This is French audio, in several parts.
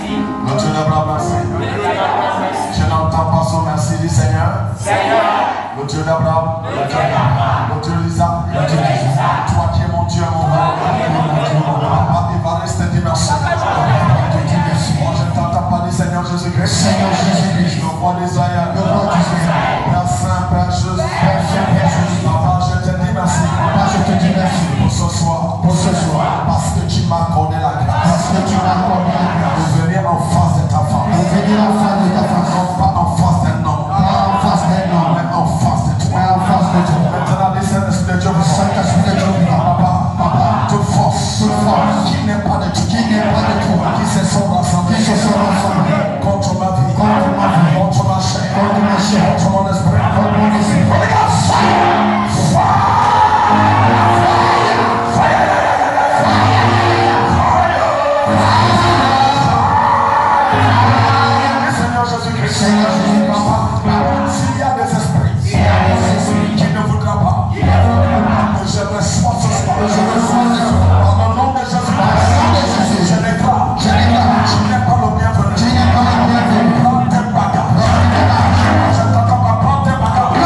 Le Dieu d'Abraham, merci. Je n'entends pas son merci, dit Seigneur. Le Dieu d'Abraham, le Dieu d'Isaac, toi qui es mon Dieu, mon roi. Papa, il va rester dit merci. Moi je ne t'entends pas dire Seigneur Jésus-Christ. Le roi d'Israël, Père Saint, Père juste, Papa, je te dis merci. Pour ce soir, parce que tu m'as accordé la grâce. De venir en face de ta femme. Non pas en face d'un homme, mais en face de toi. Maintenant, les Saint-Esprit de Dieu, Papa, toute force qui n'est pas de toi, qui se sont rassemblés contre ma vie, contre ma chair, contre mon esprit. Seigneur Jésus-Christ, s'il y a des esprits qui ne voudra pas que je reçoive ce soir, dans le nom de Jésus-Christ, je déclare, tu n'es pas le bienvenu. Prends tes bagages. Je t'entends pas, prends tes bagages.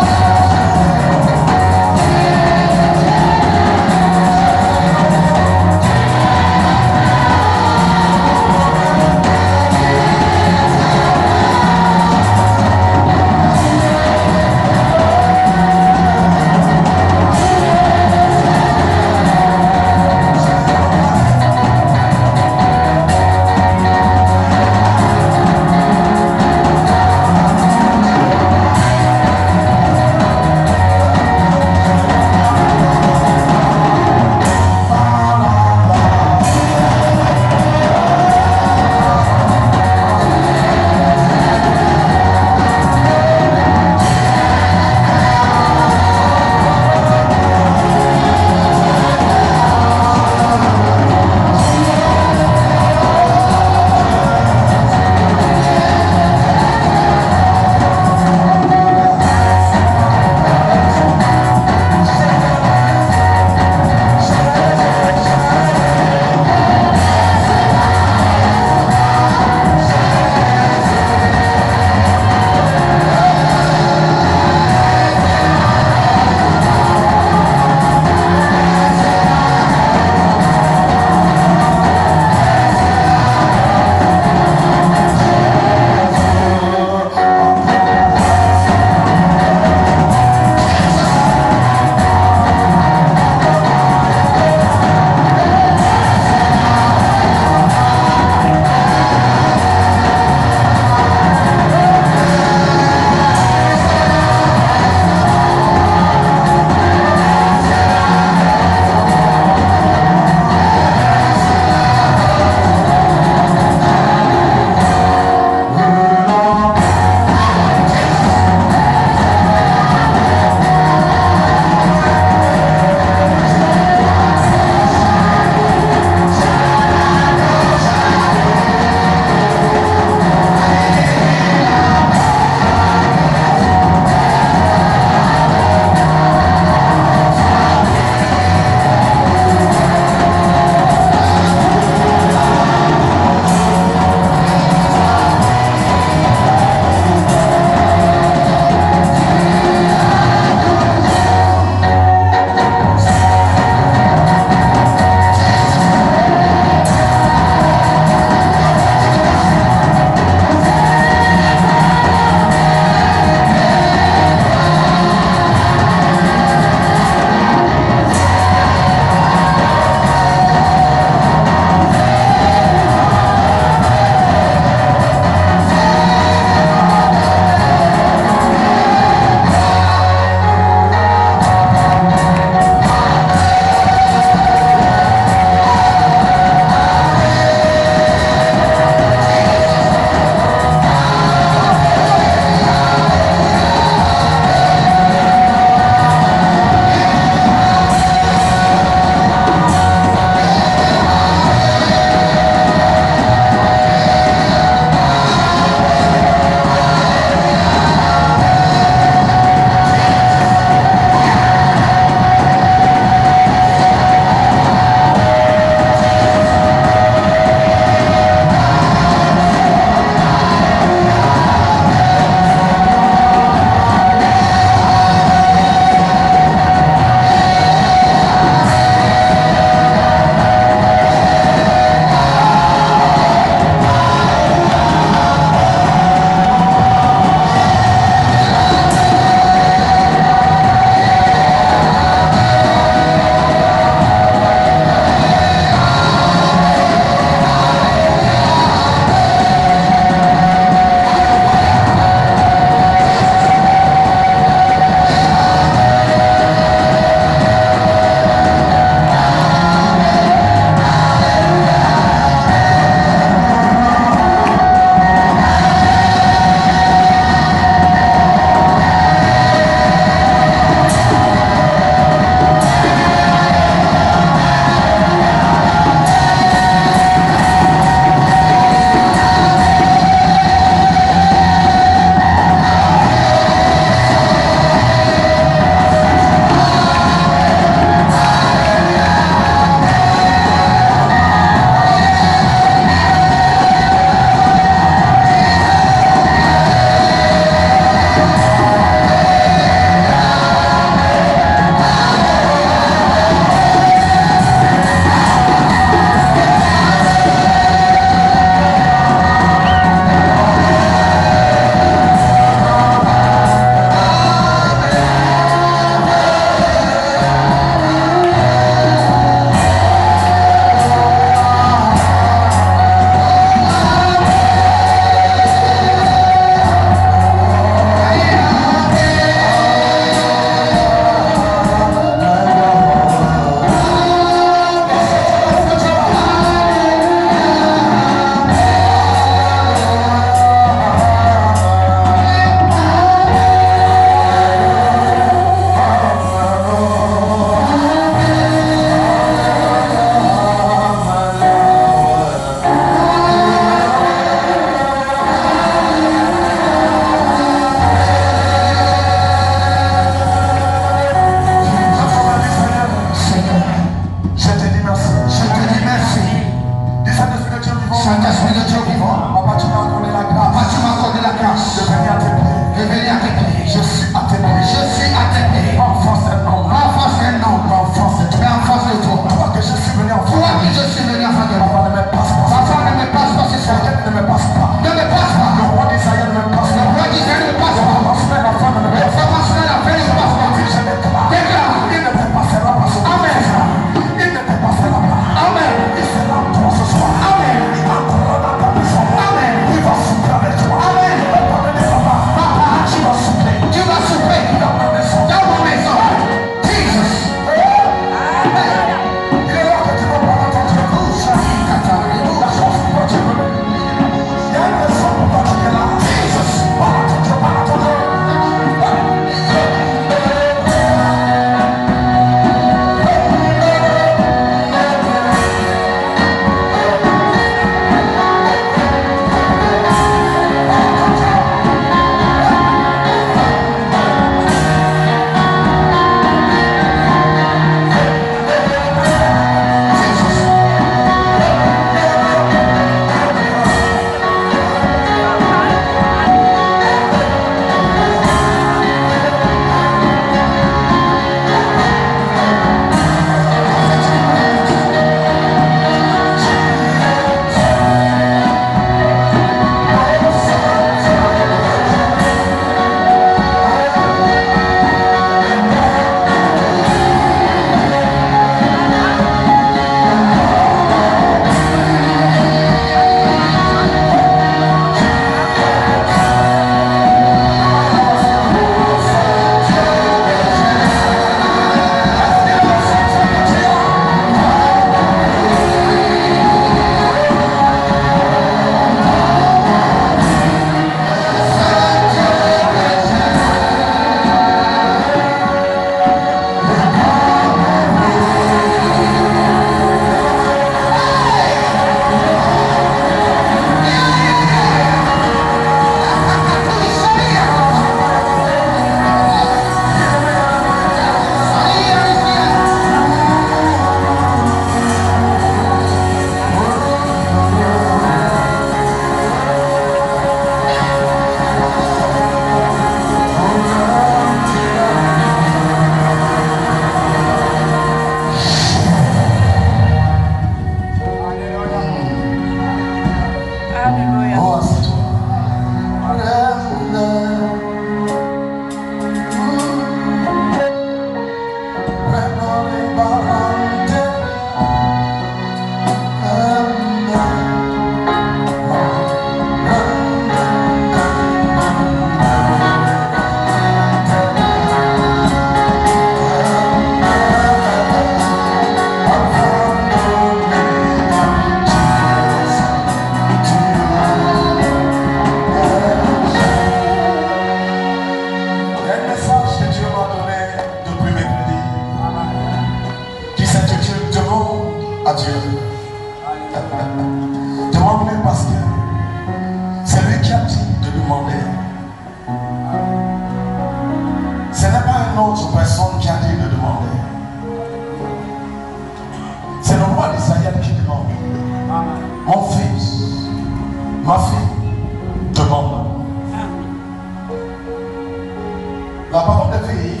La parole de vie,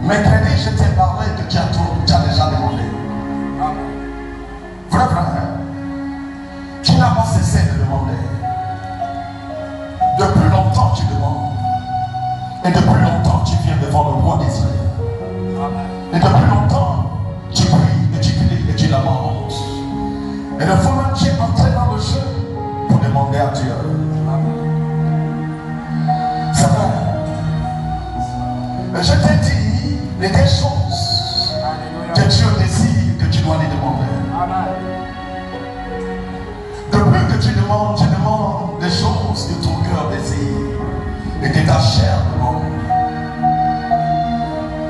mercredi, je t'ai parlé que tu as déjà demandé. Vrai frère, tu n'as pas cessé de demander. Depuis longtemps, tu demandes. Et depuis longtemps, tu viens devant le roi d'Israël. Et depuis longtemps, tu pries et tu cries et tu lamentes. Et le fois même, tu es entré dans le jeu pour demander à Dieu. C'est vrai. Mais je t'ai dit, les deux choses que Dieu désire, que tu dois lui demander. Depuis que tu demandes des choses que ton cœur désire et que ta chair demande.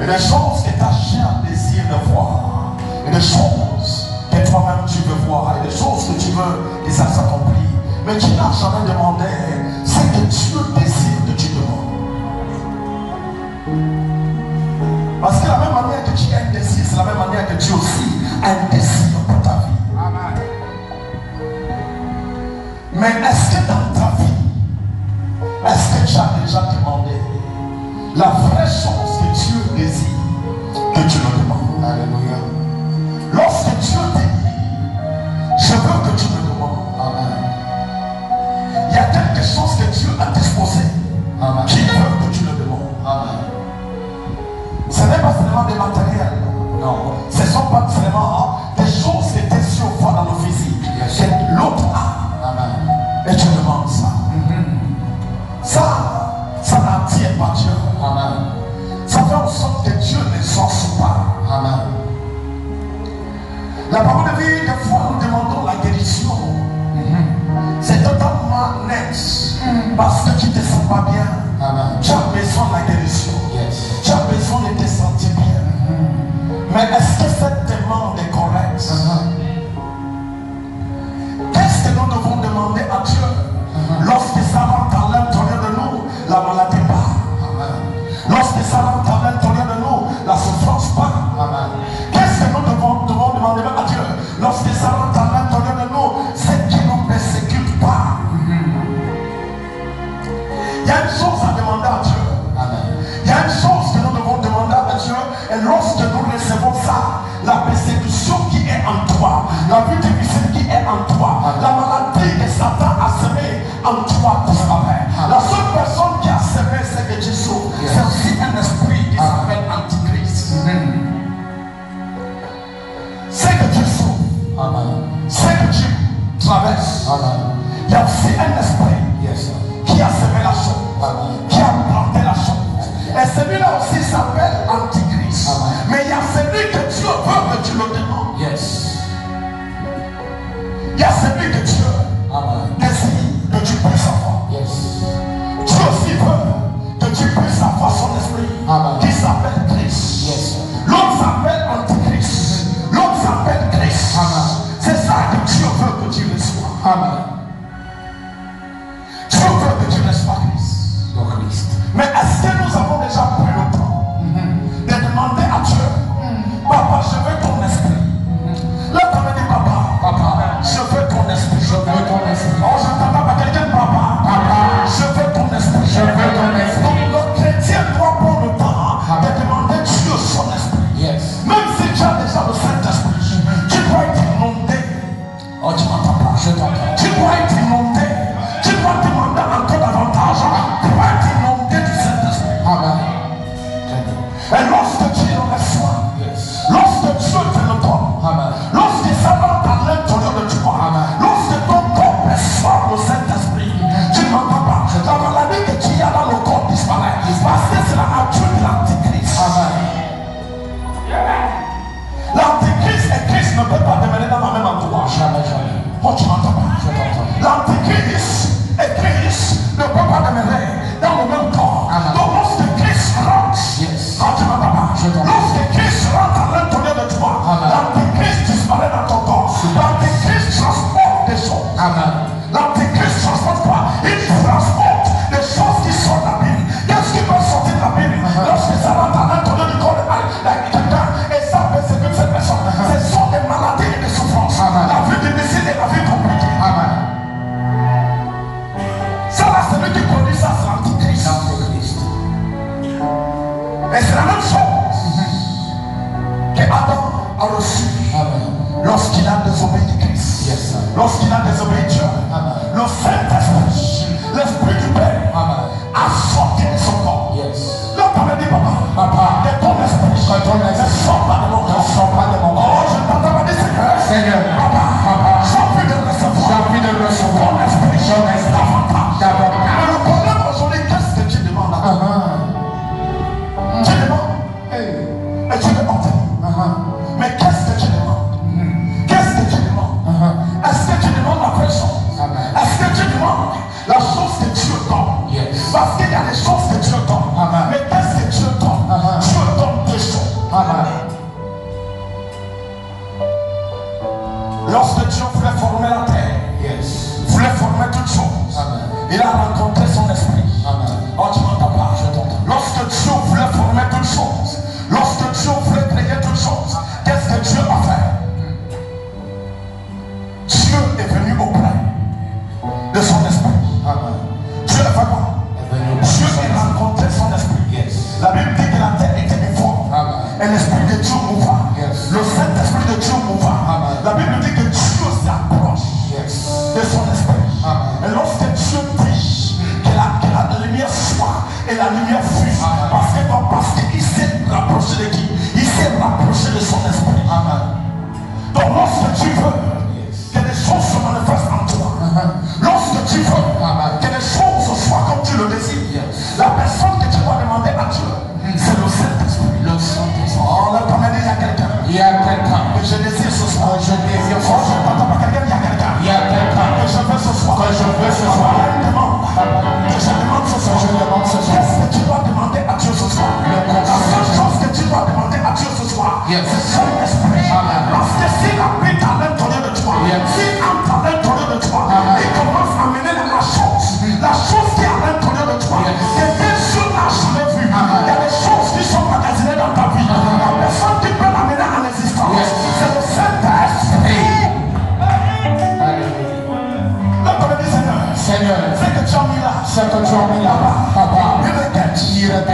Et des choses que ta chair désire de voir. Et des choses que toi-même tu veux voir. Et des choses que tu veux que ça s'accomplisse. Mais tu n'as jamais demandé ce que Dieu désire que tu demandes. Parce que la même manière que tu as un désir, c'est la même manière que Dieu aussi a un désir pour ta vie. Mais est-ce que dans ta vie, est-ce que tu as déjà demandé la vraie chose que Dieu désire que tu le demandes? Alléluia. Lorsque Dieu te dit, je veux que tu me demandes. Amen. Il y a quelque chose que Dieu a disposé qui veut que tu le demandes. Amen. Ce n'est pas seulement des matériels. Non. Ce ne sont pas seulement des choses que tes yeux voient dans le physique. C'est l'autre a. Amen. Et tu demandes ça. Ça n'attire pas Dieu. Amen. Ça fait en sorte que Dieu n'exauce pas. Amen. La parole de vie, des fois nous demandons la guérison. C'est totalement net. Parce que tu ne te sens pas bien. Amen. Tu as besoin de la guérison. Yes. Tu as besoin de te sentir bien. Mais est-ce que cette demande est correcte? Qu'est-ce que nous devons demander à Dieu lorsque ça rentre à l'intérieur de nous, la maladie part? Lorsque ça rentre à l'intérieur de nous, la souffrance part. Qu'est-ce que nous devons demander à Dieu lorsque ça rentre à l'intérieur de nous, ce qui nous persécute pas? Il y a une chose à demander à Dieu. Il y a une chose que nous devons demander à Dieu. Et lorsque nous recevons ça, la persécution qui est en toi, la vie difficile qui est en toi, la maladie que Satan a semée en toi disparaît. La seule personne qui a semé, c'est que Jésus. C'est aussi un esprit qui s'appelle Antichrist. C'est que Dieu sauve. C'est que Dieu traverse. Il y a aussi un esprit qui a semé la chose, qui a planté la chose. Et celui-là aussi s'appelle Antichrist. Mais il y a celui que Dieu veut que tu le demandes. Yes. Il y a celui que Dieu désire que tu puisses avoir. Yes. Dieu aussi veut que tu puisses avoir son esprit qui s'appelle Christ. Yes. L'autre s'appelle Antichrist. L'autre s'appelle Christ. C'est ça que Dieu veut que tu reçois. Amen. Dieu veut que tu reçois Christ. Mais est-ce que nous avons déjà pris le temps de demander à Dieu, Papa, je veux ton esprit. Là, tu me dis, Papa, je veux ton esprit. Je veux ton esprit. Oh, je t'entends pas quelqu'un, Papa, je veux ton esprit. Je veux ton esprit. Donc, le chrétien doit prendre le temps de demander Dieu son esprit. Yes. Même si tu as déjà le Saint-Esprit, tu dois être inondé. Oh, tu m'entends pas? Je t'entends. Tu dois être inondé. Tu dois demander encore davantage. Tu dois être inondé du Saint-Esprit. Amen. Et lorsque tu le reçois, lorsque Dieu te le donne, lorsque ça rentre à l'intérieur de toi, lorsque ton corps perçoit le Saint-Esprit, tu ne m'entends pas. La maladie que tu as dans le corps disparaît. Parce que c'est la nature de l'Antichrist. L'Antichrist et Christ ne peuvent pas demeurer dans le même endroit. Jamais, jamais. Oh, tu m'entends pas? L'Antichrist et Christ ne peuvent pas demeurer dans le même corps. Donc lorsque Christ rentre, quand tu m'entends pas, lorsque Christ rentre à l'intérieur de toi, l'Antichrist disparaît dans ton corps. L'Antichrist transporte des choses. L'Antichrist transporte quoi? Il transporte des choses qui sont de la Bible. Qu'est-ce qui peut sortir de la Bible? Lorsque ça rentre à l'intérieur du corps de quelqu'un et ça persécute cette personne, ce sont des maladies et des souffrances. La vie difficile et la vie compliquée. Et c'est la même chose que Adam a reçu lorsqu'il a désobéi de Christ. Yes, lorsqu'il a désobéi de Dieu. Le Saint-Esprit, l'Esprit du Père, a sorti de son corps. L'homme t'avait dit, papa, de ton esprit, ne sors pas de mon corps. Oh, je t'entends pas dire, Seigneur, papa, j'ai envie de recevoir ton esprit, davantage. Mais le problème aujourd'hui, qu'est-ce que tu demandes? Tu demandes et tu demandes. Mais qu'est-ce que tu demandes? Qu'est-ce que tu demandes? Est-ce que tu demandes la vraie chose? Est-ce que tu demandes la chose que Dieu donne? Parce qu'il y a des choses que Dieu donne. Mais qu'est-ce que Dieu donne? Dieu donne deux choses. Lorsque Dieu voulait former la terre, voulait former toutes choses, il a rencontré son esprit. Oh, tu m'entends pas? Lorsque Dieu voulait former toutes choses, lorsque Dieu voulait créer toutes choses, qu'est-ce que Dieu a fait? Dieu est venu auprès de son esprit. Dieu a fait quoi? Dieu a rencontré son esprit. La Bible dit que la terre était informe et l'esprit de Dieu mouva. Le Saint-Esprit de Dieu mouva. La Bible dit que Dieu s'approche de son esprit. Et lorsque Dieu dit que la lumière soit et la lumière fut, parce qu'il s'est rapproché de qui? Il s'est rapproché de son esprit. Donc lorsque tu veux que les choses se manifestent en toi, lorsque tu veux que les choses soient comme tu le désires, la personne que tu dois demander à Dieu, c'est le Saint-Esprit. Oh, là, comme il y a quelqu'un. Il y a quelqu'un que je désire ce soir. Je désire ce soir. Je n'entends pas quelqu'un. Il y a quelqu'un que je veux ce soir. Que je veux ce soir. Que je demande ce soir. Qu'est-ce que tu dois demander à Dieu ce soir? La seule chose que tu dois demander à Dieu ce soir, c'est son esprit. Parce que s'il habite à l'intérieur de toi, s'il entre à l'intérieur de toi, il commence à mener la chose qui est à l'intérieur de toi, que Dieu n'a jamais vu. Il y a des choses qui sont magasinées dans ta vie. La personne qui peut l'amener à l'existence, c'est le Saint-Esprit. Seigneur, ce que tu as mis là, papa, il requête ton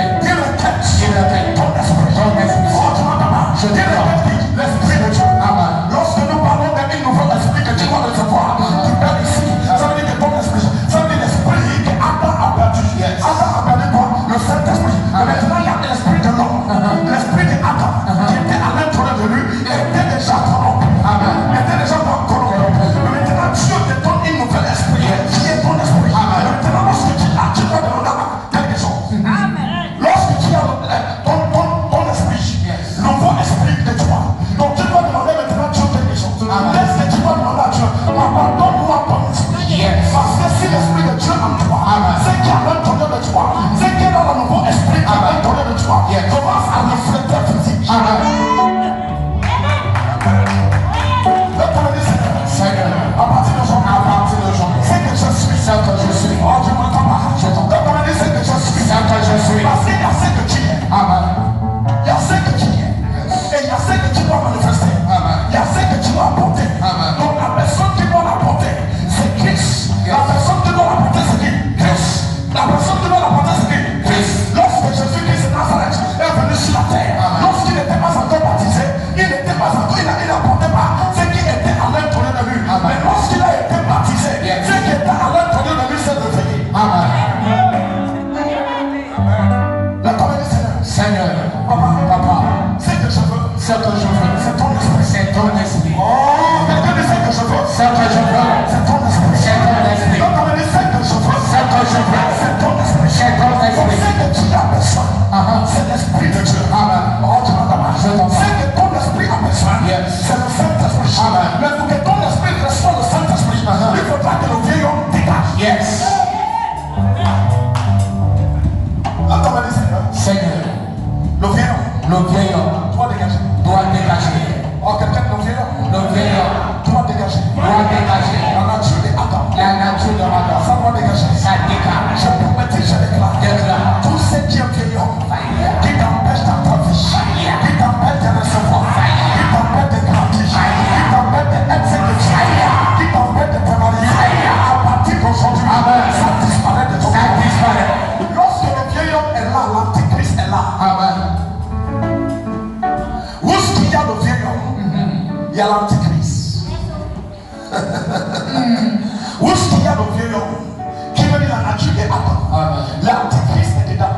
esprit. Oh, tu m'entends pas? Je dis l'esprit de Dieu. Lorsque nous parlons d'un nouveau esprit que tu dois recevoir, tu perds ici. Ça veut dire que ton esprit, ça veut dire l'esprit que Adam a perdu. Adam a perdu quoi? Le Saint-Esprit. Mais maintenant, il y a l'esprit de l'homme. L'esprit d'Adam qui était à l'intérieur de lui était déjà corrompu. Était déjà corrompu. Mais maintenant, Dieu te donne une nouvelle esprit qui est ton esprit. Maintenant, lorsque tu as, tu dois demander quelque chose. Lorsque tu as ton esprit, nouveau esprit de toi, donc tu dois demander maintenant Dieu quelque chose. Qu'est-ce que tu dois demander à Dieu? Papa, donne-moi ton esprit. Parce que si l'esprit de Dieu en toi, c'est qu'il y a l'intérieur de toi, c'est qu'il y a dans le nouveau esprit qui est à l'intérieur de toi, commence à refléter physique. Seigneur, à partir d'aujourd'hui, c'est que je suis. Oh, tu m'entends pas? Je t'entends. C'est que je suis. Parce qu'il y a ce que tu es. Il y a ce que tu es. Et il y a ce que tu dois manifester. Il y a ce que tu dois apporter. Donc la personne qui doit l'apporter, c'est Christ. La personne qui doit l'apporter, c'est qui? Christ. La personne qui doit l'apporter, c'est qui? Christ. Lorsque Jésus-Christ de Nazareth est venu sur la terre, lorsqu'il n'était pas encore baptisé, il n'apportait pas ce qui était à l'intérieur de lui. Mais lorsqu'il a été baptisé, ce qui était à l'intérieur de lui s'est réveillé. La comédie, Seigneur, papa, ce que je veux, c'est ton esprit. C'est ton esprit. Oh, quelqu'un dit ce que je veux. C'est ton esprit. La comédie, ce que je veux, c'est ton esprit. Ce que tu as besoin, c'est l'esprit de Dieu. Oh, tu m'entends pas? Ce que ton esprit a besoin, c'est le Saint-Esprit. Mais pour que ton esprit reçoive le Saint-Esprit, il faudra que le vieil homme dégage. La comédie, Seigneur, le vieil homme doit dégager. Oh, quelqu'un de le vieil homme doit dégager. La nature de Adam. Ça doit dégager. Ça dégage. Je permets, je déclare. Tout ce qui est vieil homme qui t'empêche dans ta vie, qui t'empêche de recevoir, qui t'empêche de grandir, qui t'empêche d'être ce que tu es, qui t'empêche de te marier, à partir d'aujourd'hui, ça disparaît de ton corps. Lorsque le vieil homme est là, l'antéchrist est là. y a l'antichrist. Où est-ce qu'il y a le vieux homme qui veut dire la nature est Adam? L'antichrist est dedans.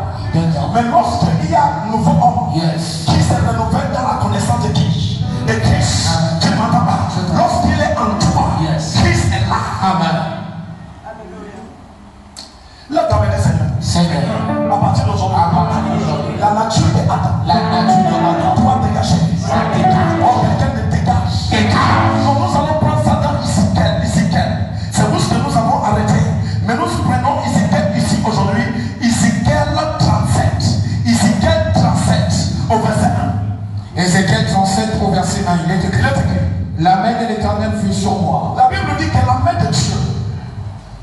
Mais lorsqu'il y a un nouveau homme qui s'est renouvelé dans la connaissance de qui? De Christ. Tu ne m'entends pas? Lorsqu'il est en toi, Christ est là. Amen. Là, dans le Seigneur, à partir d'aujourd'hui, la nature de Adam doit dégager. Oh, quelqu'un ne dégage. Donc nous allons prendre ça dans Ézéchiel. C'est où ce que nous avons arrêté. Mais nous prenons Ézéchiel ici aujourd'hui. Ézéchiel 37. Ézéchiel 37 au verset 1. Ézéchiel 37 au verset 1. Il est écrit. La main de l'Éternel fut sur moi. La Bible dit que la main de Dieu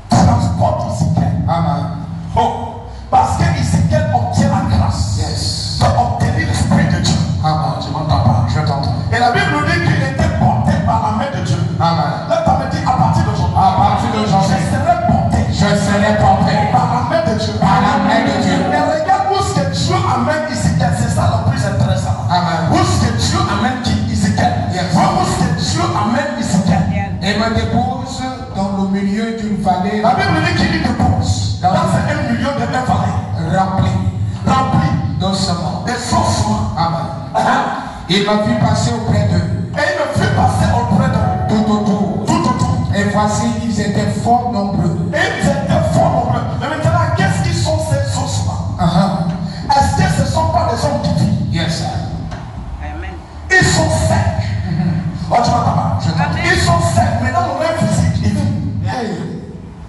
transporte Ézéchiel. Amen. Oh, parce que Ézéchiel obtient la grâce d'obtenir l'Esprit de Dieu. Amen. Tu m'entends pas? Je t'entends. Et la Bible dit qu'il était porté par la main de Dieu. Amen. Là, tu me dit à partir d'aujourd'hui. À partir d'aujourd'hui. Je serai porté par la main de Dieu. Par la main de Dieu. Et regarde où ce que Dieu amène Ézéchiel. C'est ça le plus intéressant. Amen. Où ce que Dieu amène qui Ézéchiel. Où ce que Dieu amène Ézéchiel. Et me dépose dans le milieu d'une vallée. La Bible dit qu'il y dépose dans un milieu de vallée rempli d'ossements. De ossements. Amen. Il m'a vu passer auprès d'eux. Et il me fit passer auprès d'eux. Tout autour. Et voici, ils étaient fort nombreux. Et ils étaient fort nombreux. Mais maintenant, qu'est-ce qu'ils sont ces ossements? Est-ce que ce ne sont pas des hommes qui vivent? Yes, sir. Amen. Ils sont secs. Oh, tu m'entends pas? Ils sont secs, mais dans le règne physique, ils vivent.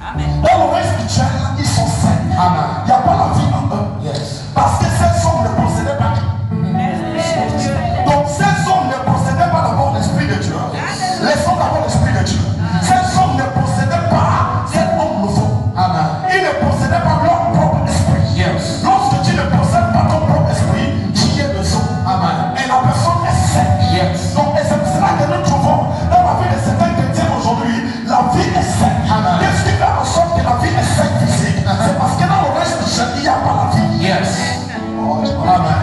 Amen. Dans le règne spirituel, ils sont secs. Amen. Il n'y a pas la vie en eux. Yes. Parce que ces hommes ne possédaient pas qui? Donc ces hommes ne possédaient pas d'abord l'Esprit de Dieu. Laissons d'abord l'Esprit de Dieu. Ces hommes ne possédaient pas cet homme nouveau. Amen. Ils ne possédaient pas leur propre esprit. Yes. Lorsque tu ne possèdes pas ton propre esprit, tu es le son. Amen. Et la personne est sec. Yes. Donc et c'est pour cela que nous trouvons dans la vie de certains chrétiens aujourd'hui, la vie est sec. Qu'est-ce qui fait en sorte que la vie est sec physique? C'est parce que dans le reste du ciel, il n'y a pas la vie. Yes. Oh, Amen.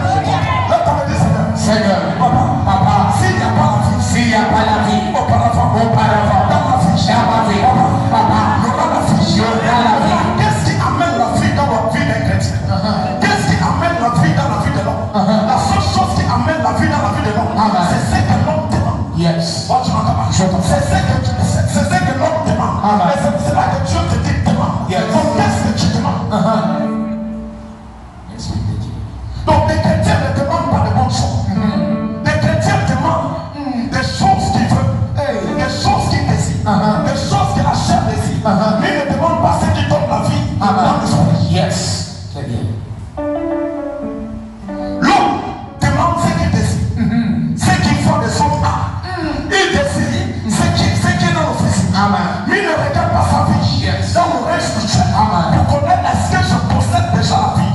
là, tu me dis, Seigneur, Papa, s'il n'y a pas la vie, s'il n'y a pas la vie, auparavant, dans ma vie, papa, il y aura la vie. il y aura la vie. Qu'est-ce qui amène la vie dans la vie d'un chrétien? Qu'est-ce qui amène la vie dans la vie de l'homme? La seule chose qui amène la vie dans la vie de l'homme, c'est ce que l'homme demande. Yes. Oh, tu m'entends pas? C'est ce que l'homme demande. Et c'est pour cela que Dieu te dit demande. Donc qu'est-ce que tu demandes? Donc les chrétiens ne demandent pas de bonnes choses. Les chrétiens demandent des choses qu'ils veulent, des choses qu'ils désirent, des choses que la chair désire. Mais ils ne demandent pas ce qui donne la vie dans l'esprit. Yes. Très bien. L'homme demande ce qu'il désire, ce qu'il faut de son âme. Il désire ce qui est dans le physique. Mais il ne regarde pas sa vie dans le reste spirituel pour connaître est-ce que je possède déjà la vie.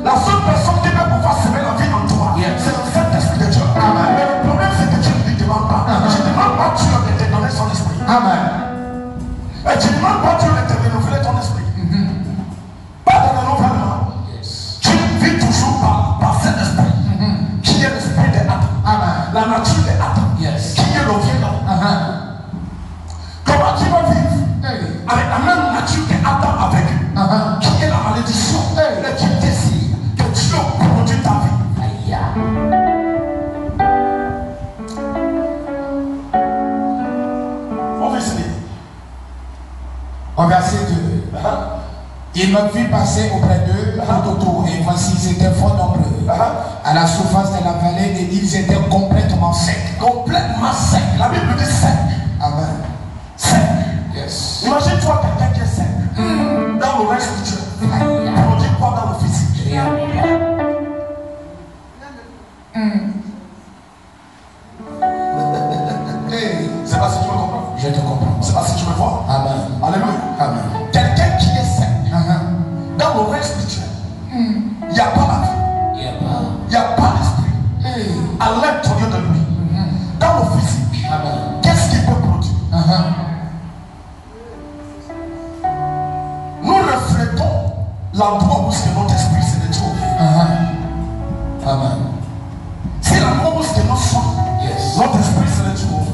La seule personne qui peut pouvoir semer la vie en toi, c'est le Saint-Esprit de Dieu. Mais le problème, c'est que Dieu ne lui demande pas. Je ne demande pas Dieu de te donner son esprit. Et tu ne demandes pas Dieu de te renouveler ton esprit. Pas de renouvellement. Tu vis toujours par cet esprit qui est l'esprit de Adam. La nature de Adam qui est le vieux homme. Comment tu vas vivre avec la même nature que Adam a vécu, qui est la malédiction et qui désire que Dieu produit ta vie. On va essayer. Au verset 2. Il me fit passer auprès d'eux tout autour, et voici, ils étaient fort nombreux à la surface de la vallée, et ils étaient complètement secs. Complètement secs. La Bible dit sec. Amen. Sec. Yes. Imagine-toi quelqu'un qui est sec. Dans le reste du Dieu. Produit quoi dans le physique? C'est pas si tu me comprends. Je te comprends. C'est pas si tu me vois. Amen. Alléluia. Amen. Quelqu'un qui est sec. Dans le reste spirituel, il n'y a pas la vie. Il n'y a pas l'esprit. À l'intérieur de lui. Dans le physique, qu'est-ce qu'il peut produire? Nous reflétons l'endroit où notre esprit se retrouve. Amen. C'est l'endroit où nous sommes. Notre esprit se retrouve.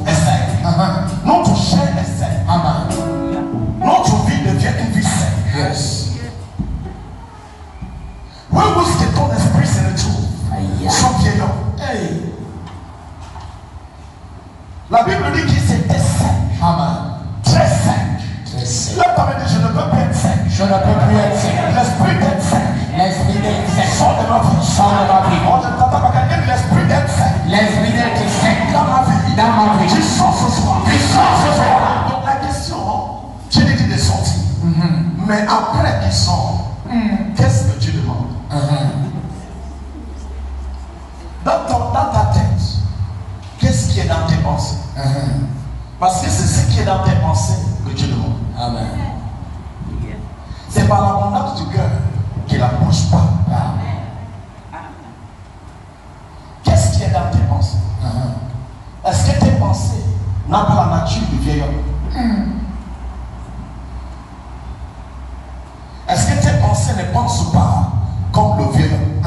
La Bible dit qu'il était sec. Amen. Très sec. Très sec. Là, tu m'as dit, je ne peux plus être sec. Je ne peux plus être sec. L'esprit d'être sec. L'esprit d'être sec. Sors de ma vie. Sors de ma vie. On ne t'entend pas quelqu'un de l'esprit d'être sec. L'esprit d'être sec. Dans ma vie. Dans ma vie. Tu sors ce soir. Tu sors ce soir. Donc la question, tu dis qu'il est sorti. Mais après qu'il sort, qu'est-ce que tu demandes? Dans ta tête, qu'est-ce qui est dans tes pensées? Parce que c'est ce qui est dans tes pensées que tu demandes. Amen. C'est par l'abondance du cœur que la bouche parle. Qu'est-ce qui est dans tes pensées? Est-ce que tes pensées n'ont pas la nature du vieil homme? Est-ce que tes pensées ne pensent pas comme le vieil homme?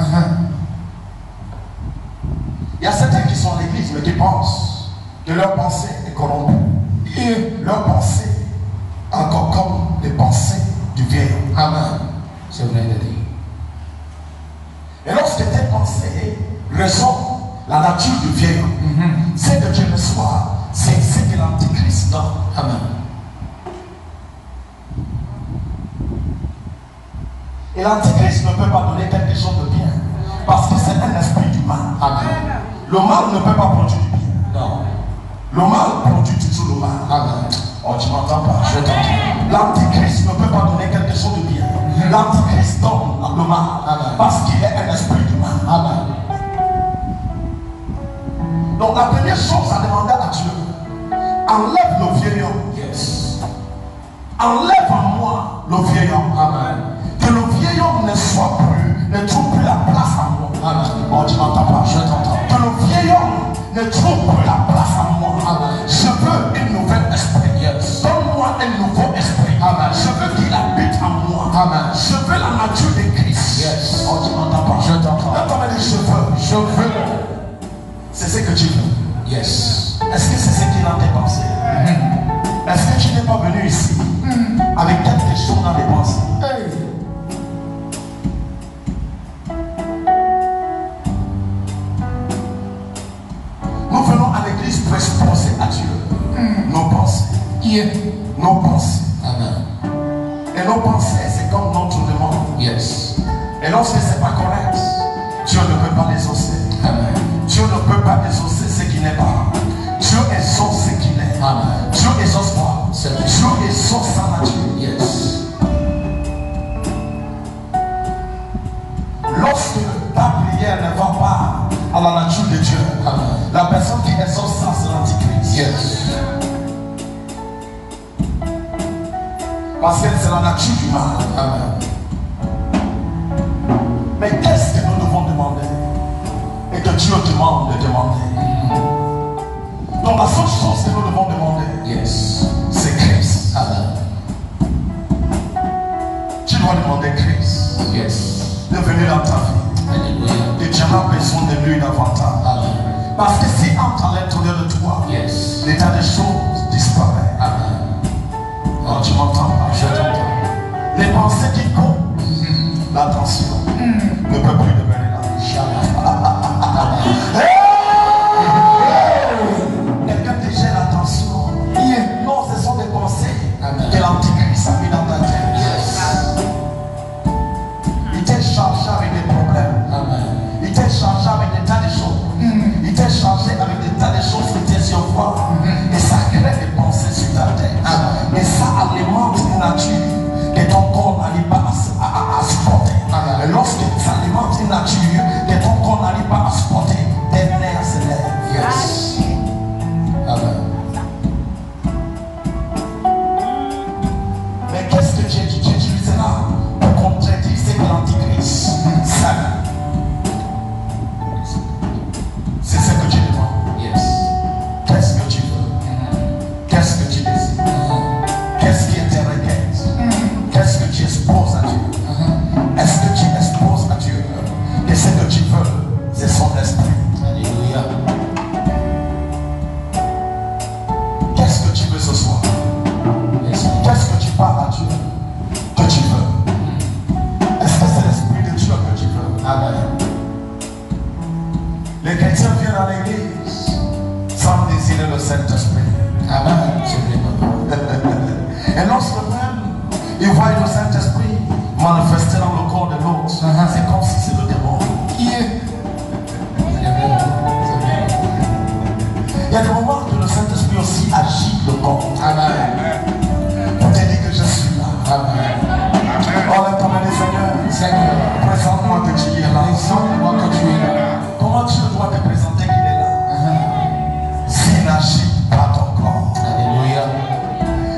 Il y a certains qui sont à l'église mais qui pensent que leur pensée est corrompue. Et leur pensée encore comme les pensées du vieil homme. Amen. C'est vrai de dire. Et lorsque tes pensées ressemblent la nature du vieil homme, c'est que tu reçois, c'est ce que l'antichrist donne. Amen. Et l'antichrist ne peut pas donner quelque chose de bien. Parce que c'est un esprit du mal. Amen. Le mal ne peut pas produire du bien. Non. Le mal produit toujours le mal. Amen. Oh, tu m'entends pas? Je t'entends. L'antichrist ne peut pas donner quelque chose de bien. L'antichrist donne le mal. Amen. Parce qu'il est un esprit du mal. Amen. Donc la première chose à demander à Dieu, enlève le vieil homme. Yes. Enlève en moi le vieil homme. Amen. Que le vieil homme ne soit plus, ne trouve plus la place en moi. Amen. Oh, tu m'entends pas? Je t'entends. Que le vieil homme ne trouve plus la place en moi. Amen. Je veux une nouvelle esprit. Yes. Donne-moi un nouveau esprit. Amen. Je veux qu'il habite en moi. Amen. Je veux la nature de Christ. Yes. Oh, tu m'entends pas? Je t'entends. Là, tu m'as dit, je veux. Je veux. C'est ce que tu veux. Yes. Est-ce que c'est ce qui est dans tes pensées? Est-ce que tu n'es pas venu ici avec quelque chose dans les pensées? Hey. Nous venons à l'église pour exposer à Dieu nos pensées. Yeah. Nos pensées. Amen. Et nos pensées, c'est comme notre demande. Yes. Et lorsque ce n'est pas correct, Dieu ne peut pas les exaucer. Amen. Dieu ne peut pas exaucer ce qui n'est pas. Dieu exauce ce qu'il est. Amen. Dieu exauce quoi? C'est vrai. Dieu exauce sa nature. Yes. Lorsque ta prière ne va pas à la nature de Dieu, Amen. la personne qui exauce ça, c'est l'antichrist. Yes. Parce que c'est la nature du mal. Amen. Mais qu'est-ce que nous devons demander? Et que Dieu demande de demander. Donc la seule chose que nous devons demander, Yes. c'est Christ. Amen. Tu dois demander Christ Yes. de venir dans ta vie. Alléluia. Et tu auras besoin de lui davantage. Amen. Parce que si entre à l'intérieur de toi, Yes. l'état des choses disparaît. Amen. Alors tu m'entends pas? Je t'entends. Les pensées qui courent, l'attention ne peut plus demeurer là. Quelqu'un te gère l'attention. Non, ce sont des pensées que l'antichrist a mis dans ta tête. Yes. Il t'est chargé avec des problèmes. Amen. Il t'est chargé avec des tas de choses. Il t'est chargé avec des tas de choses qui te survoient. Et ça crée des pensées sur ta tête. Et ça alimente une nature que ton corps n'arrive pas à supporter. Et lorsque ça alimente une nature que ton corps n'arrive pas à supporter, tes nerfs se lèvent. Yes. Amen. Mais qu'est-ce que tu utiliseras pour contredire ce que l'antichrist savait? C'est ce que tu demandes. Yes. Qu'est-ce que tu veux? Qu'est-ce que tu désires? Qu'est-ce qui te requête? Qu'est-ce que tu exposes à Dieu? Est-ce que tu exposes à Dieu que ce que tu veux, c'est son esprit? Alléluia. Qu'est-ce que tu veux ce soir? Yes. Qu'est-ce que tu parles à Dieu que tu veux? Est-ce que c'est l'esprit de Dieu que tu veux? Amen. Les chrétiens viennent à l'église sans désir. désirer le Saint-Esprit. Amen. C'est vrai, papa. Et lorsque même il voit le Saint-Esprit manifester dans le corps de l'autre, c'est comme si c'est le démon. Qui est? C'est vrai. C'est vrai. Il y a des moments que le Saint-Esprit aussi agite le corps. Amen. Pour te dire que je suis là. Amen. Oh, là, ton ami Seigneur, Seigneur, présente-moi que tu es là. présente-moi que tu es là. Comment tu dois te présenter qu'il est là? S'il n'agit pas ton corps, Alléluia.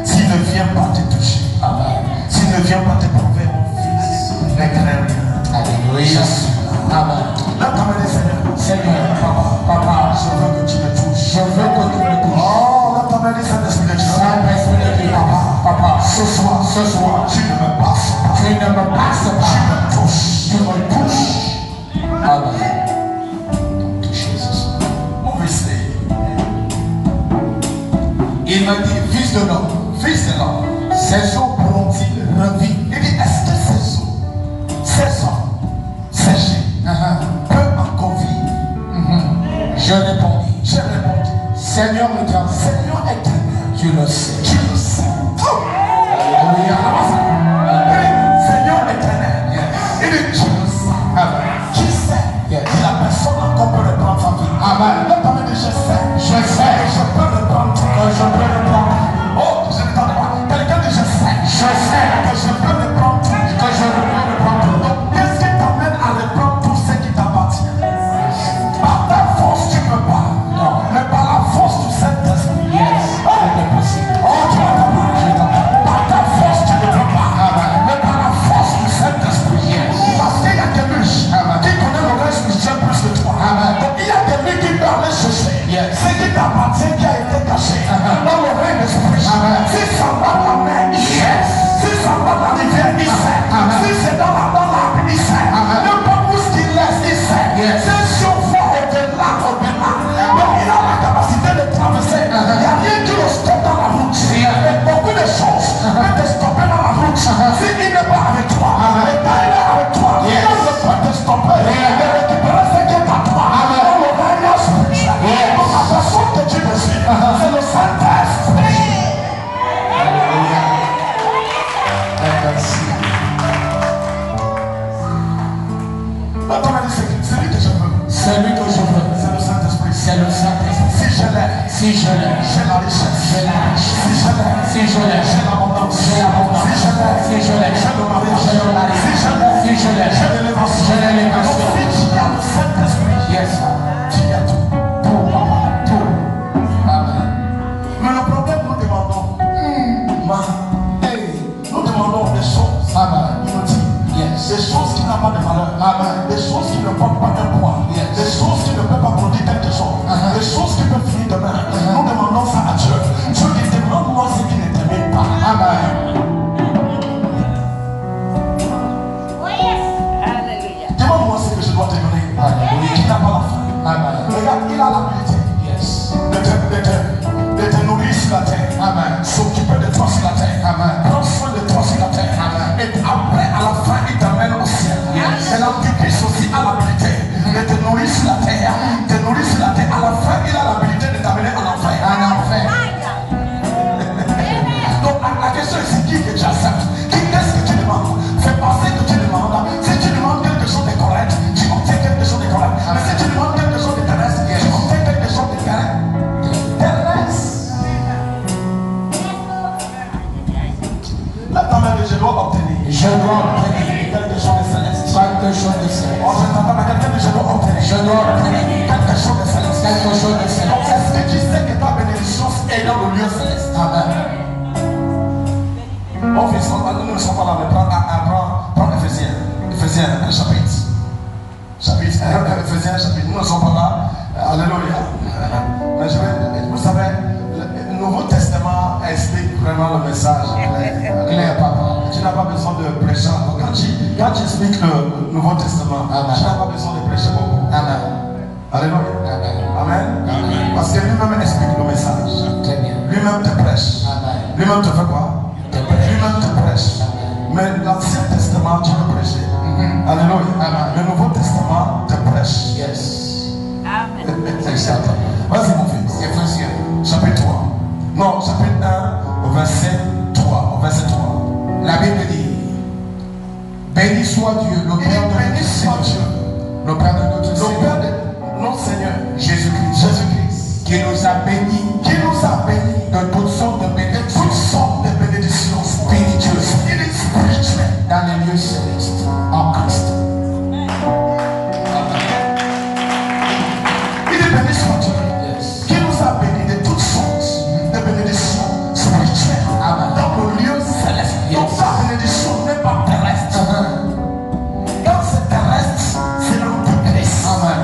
s'il ne vient pas te toucher, Amen. s'il ne vient pas te prouver, mon fils, ne crains rien. Alléluia. Amen. Là, ton ami Seigneur, Seigneur, papa, je veux que tu me touches. je veux que tu me touches. Oh, là, ton ami Saint-Esprit de Dieu. Saint-Esprit de Dieu, papa, Ce soir, tu ne me passes pas. tu ne me passes Tu pas. me touches. Tu me touches. Amen. Toucher ce soir. Mon fils, Il m'a dit, fils de l'homme, fils de l'homme, ces eaux pourront-ils revivre? il dit, est-ce que ces eaux séchées peuvent encore vivre? Je répondis, J'ai répondu, Seigneur éternel, Seigneur éternel, tu le sais. tu le sais. Alléluia. Seigneur éternel, il dit, tu le sais. Amen. Qui sait? Yes. La personne encore peut reprendre sa vie. Amen. Le temps de je sais. Je sais. Je peux reprendre. Que je peux le prendre. Oh, je n'entends pas. Quelqu'un dit je sais. Je sais Que je peux reprendre. que je peux le prendre. Donc, qu'est-ce qui t'amène à reprendre tout ce qui t'appartient? Par ta force, tu ne peux pas. Non. Mais par la force du Saint-Esprit. Yes. C'est possible. Oh, tu n'entends pas. Je t'entends. Par ta force, tu ne peux pas. Amen. Mais par la force du Saint-Esprit. Yes. Parce qu'il y a des riches Amen. qui connaissent le reste spirituel plus que toi. Amen. Donc, il y a des riches qui peuvent aller chercher. Yes. Ce qui t'appartient, qui a été caché dans le règne d'esprit. Amen. Si ça va dans la mer, il sait. Si ça va dans la rivière, il sait. Amen. Si c'est dans l'arbre, il sait. Amen. N'importe où ce qu'il laisse, il sait. Yes. C'est sur foi au-delà. Donc, il a la capacité de traverser. Il n'y a rien qui le stoppe dans la route. Et beaucoup de choses peuvent te stopper dans la route. Si il n'est pas avec toi, et quand il est avec toi, Yes. il ne peut te stopper. Et récupérer ce qui est à toi. Amen. Dans le règne spirituel. Yes. Donc, la personne que tu désires, c'est le Saint-Esprit. Alléluia. Merci. Attends, c'est lui que je veux. Celui que je veux, C'est le Saint-Esprit. c'est le Saint-Esprit. Si je l'ai, Si je l'ai, j'ai la richesse. j'ai la richesse. Si je l'ai, Si je l'ai, j'ai l'abondance. j'ai l'abondance. Si je l'ai, Si je l'ai, j'ai le mariage. j'ai le mariage. Si je l'ai, Si je l'ai, j'ai l'élévation. j'ai l'élévation. Donc, si tu as le Saint-Esprit, Yes. tu as tout. Tout, papa, tout. Amen. Mais le problème, nous demandons, Hey. nous demandons des choses Amen. inutiles. Yes. Des choses qui n'ont pas de valeur. Amen. Des choses qui ne portent pas de poids. Yes. Des choses qui ne peuvent pas produire quelque chose. Des choses qui peuvent finir demain. Nous demandons ça à Dieu. Dieu dit, demande-moi ce qui ne t'aime pas. Amen. Demande-moi ce que je dois te donner. Alléluia. Qui n'a pas la faim. Amen. Regarde, il a l'habilité Yes. de te nourrir sur la terre. Amen. S'occuper de toi sur la terre. Amen. Prendre soin de toi sur la terre. Amen. Et après, à la fin, il t'amène au ciel. Et l'antichrist aussi a l'habilité de te nourrir sur la terre. Te nourrir sur la terre. À la fin, il a l'habilité de t'amener en enfer. En enfer. Donc la question est qui que tu acceptes? Qui est-ce que tu demandes? Fais passer que tu demandes. Si tu demandes quelque chose de correct, tu obtiens quelque chose de correct. Mais si tu demandes quelque chose de terrestre, tu obtiens quelque chose de terrestre. Maintenant même, je dois obtenir Je dois obtenir quelque chose de céleste. quelque chose de céleste. Oh, je t'entends, mais quelqu'un dit je dois obtenir Je dois obtenir quelque chose de céleste. quelque chose de Donc, céleste. est-ce que tu sais que ta bénédiction est dans le lieu céleste? Amen. Mon fils, nous ne sommes pas là, mais prends Ephésiens. Ephésiens, un chapitre. Ephésiens, chapitre. Nous ne sommes pas là. Alléluia. Mais vous savez, le Nouveau Testament explique vraiment le message. Claire, papa. Tu n'as pas besoin de prêcher. Quand tu expliques le Nouveau Testament, Amen. tu n'as pas besoin de prêcher beaucoup. Amen. Alléluia. Amen. Amen. Amen. Parce que lui-même explique le message. Très bien. Lui-même te prêche. Amen. Lui-même te fait quoi? Te prêche. Lui-même te prêche. Mais l'Ancien Testament, tu peux prêcher. Alléluia. Amen. Le Nouveau Testament te prêche. Yes. Amen. C'est ça. Vas-y mon fils. Éphésiens. chapitre 3. Non, chapitre 1, au verset 3. Au verset 3. La Bible dit, béni soit Dieu, le Père de béni soit Dieu, le Père de notre le Seigneur, Père de notre Seigneur, Jésus-Christ, Jésus-Christ, qui nous a bénis de toutes sortes de bénédictions spirituelles dans les lieux célestes en Christ. Il est béni soit Dieu, qui nous a bénis de toutes sortes de bénédictions spirituelles dans le lieu céleste. Donc sa bénédiction n'est pas terrestre. Quand c'est terrestre, c'est l'antichrist. Amen.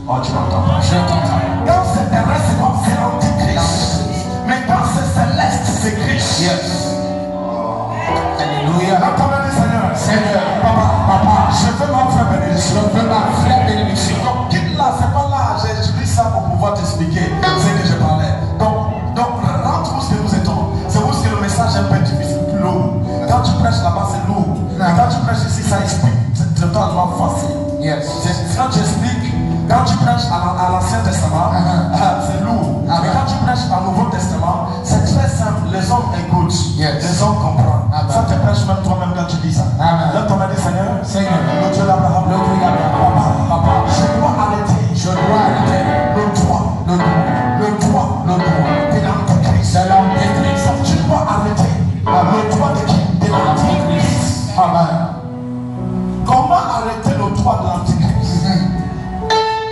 Oh, tu m'entends? Je t'entends. Quand c'est terrestre, c'est l'antichrist. Mais quand c'est céleste, c'est Christ. Yes. Alléluia. Attendez, Seigneur. Seigneur, Papa, je veux ma vraie bénédiction. je veux ma vraie bénédiction. Donc, quitte là, c'est pas là. J'utilise ça pour pouvoir t'expliquer ce que je parlais. Donc rentre où ce que nous étions. C'est où ce que le message est un peu difficile, plus lourd. Quand tu prêches là-bas, c'est lourd. Mais quand tu prêches ici, ça explique. C'est totalement facile. Yes. Quand tu expliques, quand tu prêches à l'Ancien Testament, c'est lourd. Mais quand tu prêches à Nouveau Testament, c'est très simple. Les hommes écoutent. Yes. Les hommes comprennent. Ça te prêche même toi-même quand tu dis ça. Là, tu m'as dit, Seigneur, le Dieu d'Abraham, le Dieu d'Abraham, papa, je dois arrêter. Je dois arrêter Le droit de l'antéchrist. Tu dois arrêter le droit de qui? De l'antéchrist. Amen. Comment arrêter le droit de l'antéchrist?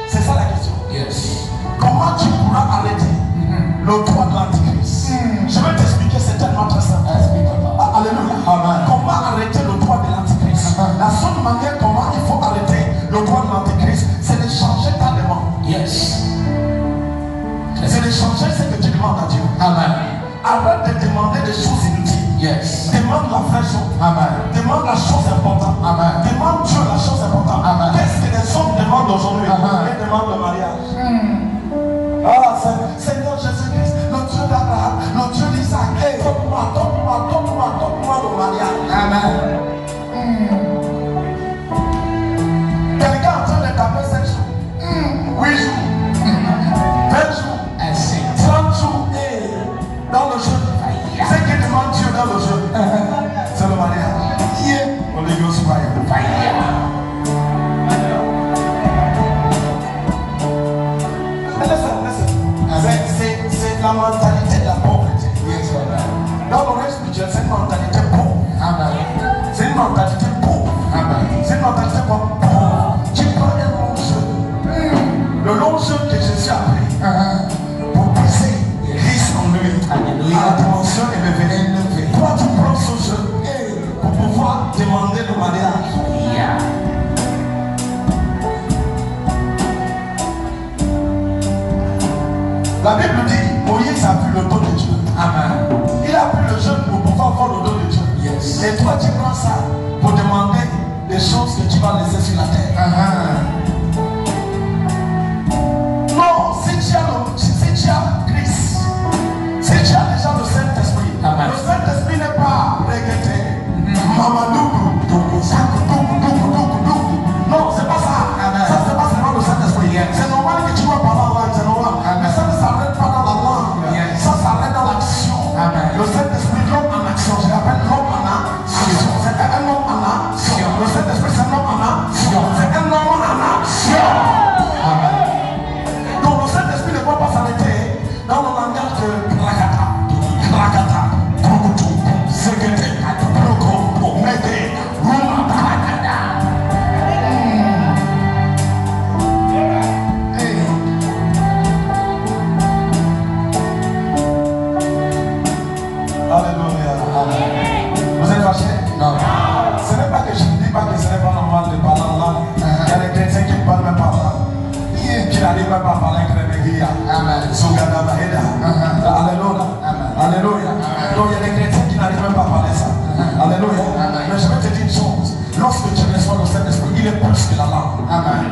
C'est ça la question. Yes. Comment tu pourras arrêter le droit de l'antéchrist? Je vais t'expliquer, c'est tellement très simple. Alléluia. Amen. Comment arrêter le droit de l'antéchrist? La seule manière comment il faut arrêter le droit de l'antéchrist, c'est de changer ta demande. Yes. C'est de changer ce que tu demandes à Dieu. Amen. Arrête de demander des choses inutiles. Yes. Demande la vraie chose. Amen. Demande la chose importante. Amen. Demande Dieu la chose importante. Amen. Qu'est-ce que les hommes demandent aujourd'hui? Amen. Ils demandent le mariage. Ah, Seigneur Jésus-Christ, le Dieu d'Abraham, le Dieu d'Isaac, donne-moi le mariage. Amen. Quelqu'un est en train de taper 7 jours, 8 jours, 20 jours, Ainsi. 30 jours, et dans le jeu. Ce qui demande Dieu dans le jeu, c'est le mariage. Holy Ghost fire. C'est la mentalité de la pauvreté. Yes, Amen. Dans le reste spirituel, c'est une mentalité pauvre. Amen. C'est une mentalité pauvre. Amen. C'est une mentalité pauvre. Tu prends un long jeu. Le long jeu que Jésus a pris pour briser Christ en lui. Alléluia. À la dimension élevée. Toi, tu prends ce jeu pour pouvoir demander le mariage. Yeah. La Bible dit, Moïse a vu le don de Dieu. Amen. Il a pris le jeûne pour pouvoir voir le don de Dieu. Yes. Et toi, tu prends ça pour demander des choses que tu vas laisser sur la terre. Non, si tu as Christ, si tu as déjà le Saint-Esprit, Amen. le Saint-Esprit n'est pas regretté. Mamadou, non, c'est pas ça. Amen. Ça, c'est pas seulement le Saint-Esprit. Yes. C'est normal que tu vas parler en langue, c'est normal. Amen. Mais ça ne s'arrête pas dans la langue. Yes. Ça s'arrête dans l'action. Amen. Le Saint-Esprit, l'homme en action. Je l'appelle l'homme en action. C'est un homme en action. Le Saint-Esprit, c'est un homme en action. C'est un homme en action. Amen. Donc le Saint-Esprit ne va pas s'arrêter dans le langage de Krakata, Kukutu, Sekete, Proko, Mete, Ruma, Krakata. Alléluia. Vous êtes fâchés? Non. Ce n'est pas que je ne dis pas que ce n'est pas normal de parler en langue. Il y a des chrétiens qui ne parlent même pas en langue. Qui n'arrivent même pas à parler en crémeguia. Amen. Sogada Maheda. Alléluia. Alléluia. Donc il y a des chrétiens qui n'arrivent même pas à parler ça. Alléluia. Mais je vais te dire une chose. Lorsque tu reçois le Saint-Esprit, il est plus que la langue. Amen.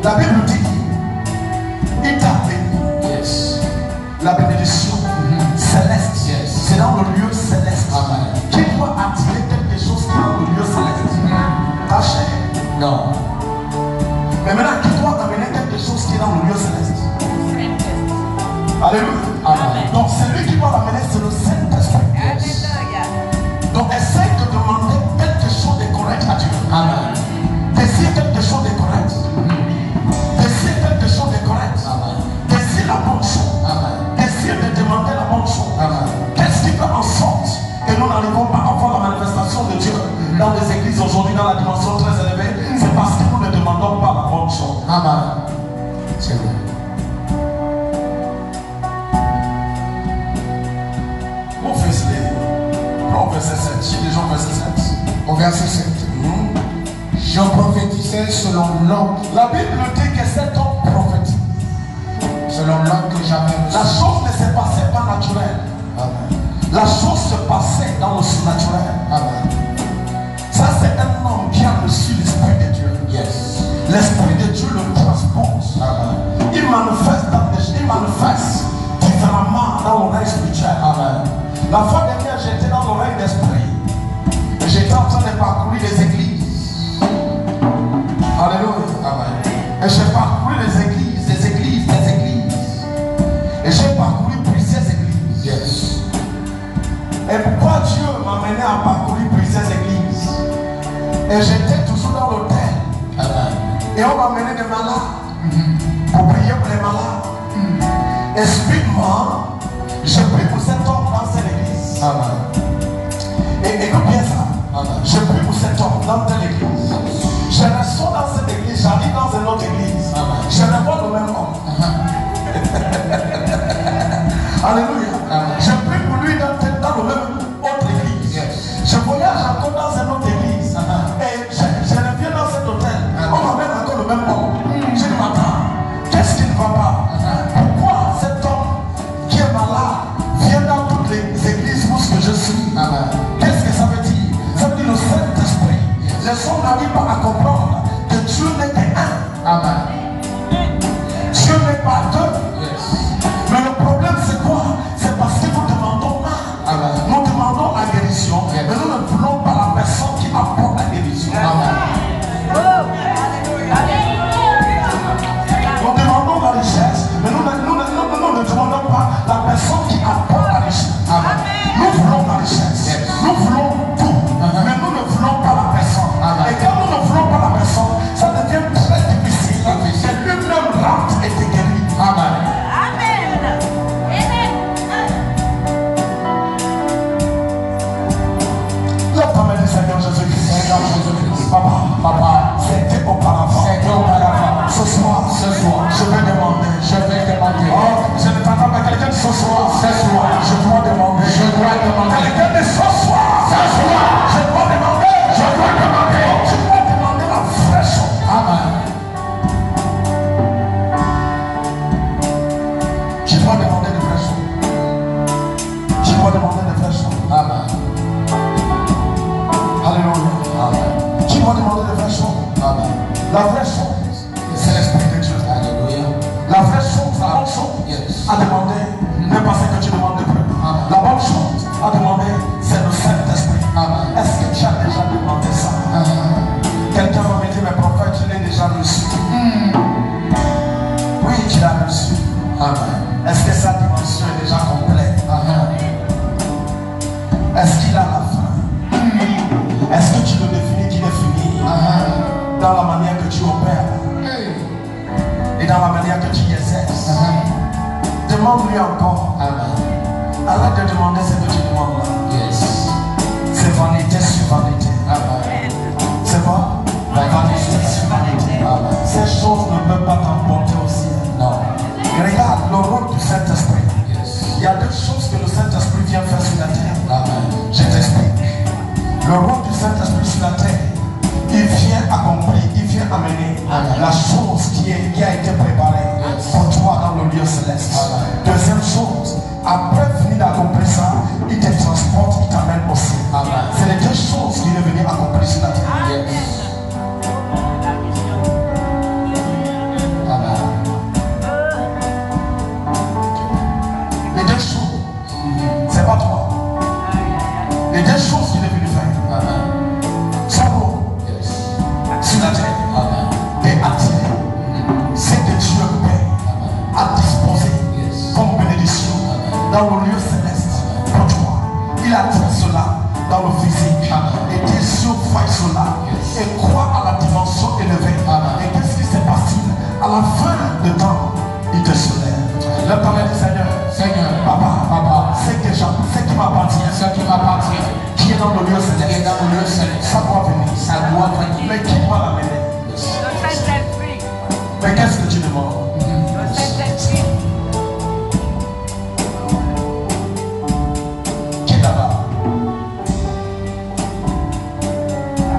La Bible dit, il t'a béni. Yes. La bénédiction céleste. Yes. C'est dans le lieu céleste. Amen. Qui doit attirer quelque chose qui est dans le lieu céleste? Ta chair. Non. Mais maintenant, qui doit amener quelque chose qui est dans le lieu céleste? Alléluia. Amen. Donc celui qui va l'amener, c'est le Saint-Esprit. Donc essaye de demander quelque chose de correct à Dieu. Amen. Désire quelque chose de correct. Désire quelque chose de correct. Amen. Désire la bonne chose. Amen. Désire de demander la bonne chose. Amen. Qu'est-ce qui fait en sorte que nous n'arrivons pas à voir la manifestation de Dieu dans les églises aujourd'hui, dans la dimension très élevée? C'est parce que nous ne demandons pas la bonne chose. Amen. C'est vrai. Mon fils, au verset 7. J'ai déjà au verset 7. Au verset 7. Je prophétisais selon l'ordre. La Bible dit que cet homme prophétique. Selon l'ordre que j'avais reçu. La chose ne se passait pas naturelle. Amen. La chose se passait dans le surnaturel. Amen. Ça, c'est un homme qui a reçu l'Esprit de Dieu. Yes. L'Esprit de Dieu le transpose. Amen. Il manifeste différemment dans l'oreille spirituelle. Amen. La fois dernière, j'étais dans l'oreille d'esprit. Et j'étais en train de parcourir les églises. Alléluia. Amen. Et j'ai parcouru les églises, des églises, des églises. Et j'ai parcouru plusieurs églises. Yes. Et pourquoi Dieu m'a mené à parcourir plusieurs églises? Et j'étais toujours dans l'hôtel. Amen. Et on m'a mené des malades. Pour prier pour les malades. Et subitement, j'ai prié pour cet homme dans cette église. Amen. Et écoute bien ça. Amen. J'ai prié pour cet homme dans telle église. Je ressors dans cette église, j'arrive dans une autre église. Amen. Je revois le même homme. Alléluia. Amen. Je prie pour lui dans le même autre église. Yes. Je voyage encore dans une autre église. Et je reviens dans cet hôtel. On m'amène encore le même homme. Je dis, attends, qu'est-ce qui ne va pas? Pourquoi cet homme qui est malade vient dans toutes les églises où je suis? Amen. Qu'est-ce que ça veut dire? Ça veut dire le Saint-Esprit. Les hommes n'arrivent pas à comprendre que Dieu n'est qu'un. Amen. Dieu n'est pas deux. Yes. Mais le problème c'est quoi? C'est parce que nous demandons un. Amen. Nous demandons la guérison, Yes. mais nous ne voulons pas la personne qui apporte la guérison. Amen. Nous demandons la richesse, mais nous ne demandons pas la personne qui apporte la richesse. Amen. Nous voulons la richesse. Yes. Nous voulons tout, mais nous ne voulons pas la personne. Amen. Et quand nous ne voulons pas la personne, ça devient très difficile. Difficile. Et lui-même rentre et te guérit. Amen. La femme du Seigneur Jésus-Christ. Seigneur Jésus-Christ. Papa, c'était auparavant. C'était auparavant. Ce soir, je vais demander. Je vais demander. Oh, je ne t'entends pas. Quelqu'un dit ce soir. Ce soir. Je dois demander. Je dois demander. Quelqu'un dit ce soir. Ce soir. Je dois demander. Je dois demander. Tu dois demander la vraie chose. Amen. Tu dois demander de vraies choses. Tu dois demander de vraies choses. Amen. Alléluia. Amen. Tu dois demander de vraies choses. Amen. La vraie chose, c'est l'Esprit de Dieu. Alléluia. La vraie chose, la bonne chose, Yes. à demander, n'est pas ce que tu demandes de plus. Amen. La bonne chose à demander, c'est le Saint-Esprit. Amen. Est-ce que tu as déjà demandé ça? Quelqu'un va me dire, mais prophète, tu l'as déjà reçu. Oui, tu l'as reçu. Amen. Est-ce que sa dimension est déjà complète? Amen. Est-ce qu'il a la fin? Est-ce que tu le définis qu'il est fini? Amen. Dans la manière que tu opères Hey. et dans la manière que tu exerces. Demande-lui encore. Amen. Arrête de demander ce que tu demandes là. Yes. C'est vanité sur vanité. Amen. C'est quoi? Vanité sur vanité. Amen. Ces choses ne peuvent pas t'emporter au ciel. Non. Regarde le rôle du Saint-Esprit. Yes. Il y a deux choses que le Saint-Esprit vient faire sur la terre. Amen. Je t'explique. Le rôle du Saint-Esprit sur la terre, il vient accomplir, il vient amener Amen. la chose qui a été préparée Yes. pour toi dans le lieu céleste. Amen. Deuxième chose, après finir d'accomplir ça, il te transporte, il t'amène au ciel. Amen. C'est les deux choses qu'il est venu accomplir sur la terre. Yes. Amen. Les deux choses, c'est pas toi. Les deux choses qu'il est venu faire. Amen. Son rôle Yes. sur la terre Amen. est attiré. C'est que Dieu paie Amen. à disposer Yes. comme la dimension élevée. Et qu'est-ce qui s'est passé? À la fin de temps, il te soulève. Le parler du Seigneur. Seigneur, Papa, c'est que j'aime, c'est qui m'appartient. ce qui m'appartient, Qui est dans le lieu céleste. qui est dans le lieu céleste, Ça doit venir. ça doit venir. Mais qui va l'amener? Le Saint-Esprit. Mais qu'est-ce que tu demandes? Le Saint-Esprit. Qui est là-bas?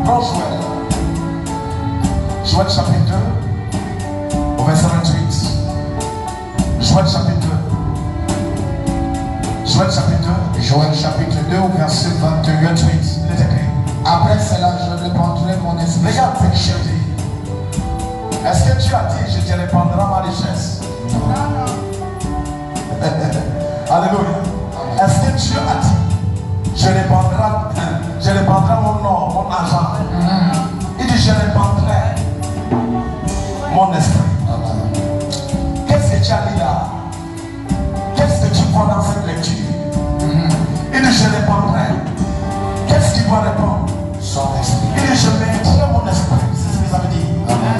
Prends Joël. Joël chapitre 2, au verset 28. Joël chapitre 2. Joël chapitre 2. Joël chapitre 2 au verset 28. Il est écrit. Après cela, je répandrai mon esprit. Regarde ce que Dieu dit. Est-ce que tu as dit, je te répandrai ma richesse? Alléluia. Est-ce que Dieu a dit, je répandrai mon nom, mon argent? Il dit, je répandrai mon esprit. Qu'est-ce que tu as dit là? Qu'est-ce que tu vois dans cette lecture? Il dit, je répandrai. Qu'est-ce qu'il doit répondre? Son esprit. Il dit, je mettrai mon esprit. C'est ce que ça veut dire.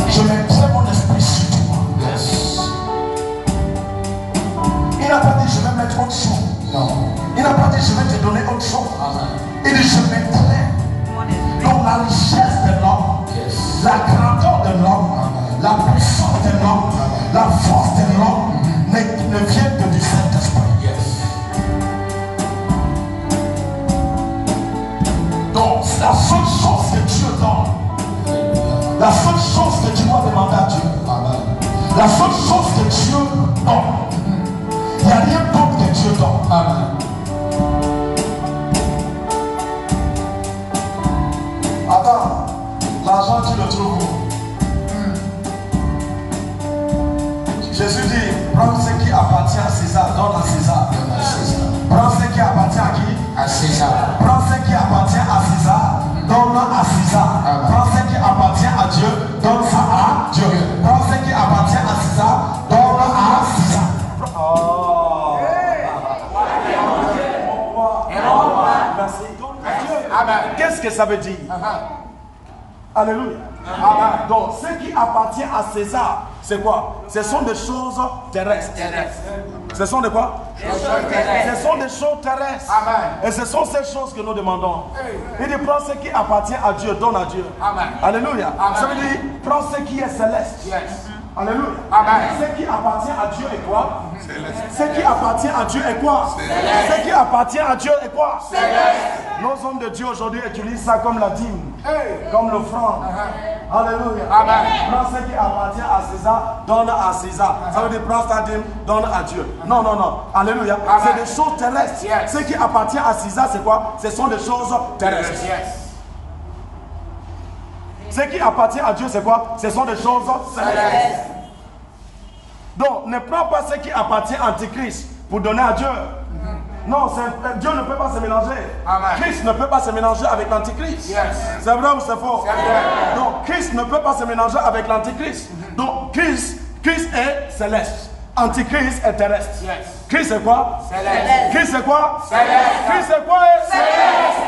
Je mettrai mon esprit sur toi. Yes. Il n'a pas dit, je vais mettre autre chose. Non. Il n'a pas dit, je vais te donner autre chose. Amen. Il dit, je mettrai. Donc la richesse de l'homme, Yes. la grandeur de l'homme, la puissance de l'homme, la force de l'homme ne vient que du Saint-Esprit. Yes. Donc la seule chose que Dieu donne, la seule chose que tu dois demander à Dieu, Amen. la seule chose que Dieu donne, il n'y a rien d'autre que Dieu donne. Amen. Attends, l'argent tu le trouves où? Jésus dit, prends ce qui appartient à César, donne à César. Donne à César. Prends ce qui appartient à qui? À César. Prends ce qui appartient à César, donne à César. Amen. Prends ce qui appartient à Dieu, donne ça à Dieu. Prends ce qui appartient à César, donne à César. Oh. Merci. Amen. Qu'est-ce que ça veut dire? Alléluia. Amen. Donc, ce qui appartient à César, c'est quoi? Ce sont des choses terrestres. Ce sont de quoi? Ce sont des choses terrestres. Amen. Et ce sont ces choses que nous demandons. Il dit, prends ce qui appartient à Dieu, donne à Dieu. Amen. Alléluia. Amen. Ça veut dire, prends ce qui est céleste. Yes. Alléluia. Amen. Ce qui appartient à Dieu est quoi? Ce qui appartient à Dieu est quoi? Ce qui appartient à Dieu est quoi? Nos hommes de Dieu aujourd'hui utilisent ça comme la dîme, comme l'offrande. Alléluia. Amen. Prends ce qui appartient à César, donne à César. Ça veut dire prends ta dîme, donne à Dieu. Non, non, non. Alléluia. C'est des choses terrestres. Yes. Ce qui appartient à César, c'est quoi? Ce sont des choses terrestres. Yes. Ce qui appartient à Dieu, c'est quoi? Ce sont des choses célestes. Donc, ne prends pas ce qui appartient à Antichrist pour donner à Dieu. Non, Dieu ne peut pas se mélanger. Amen. Christ ne peut pas se mélanger avec l'Antichrist. Yes. C'est vrai ou c'est faux? C'est vrai. Donc, Christ ne peut pas se mélanger avec l'Antichrist. Donc, Christ est céleste. Antichrist est terrestre. Yes. Christ c'est quoi? Céleste. Christ c'est quoi? Céleste. Christ c'est quoi? Céleste.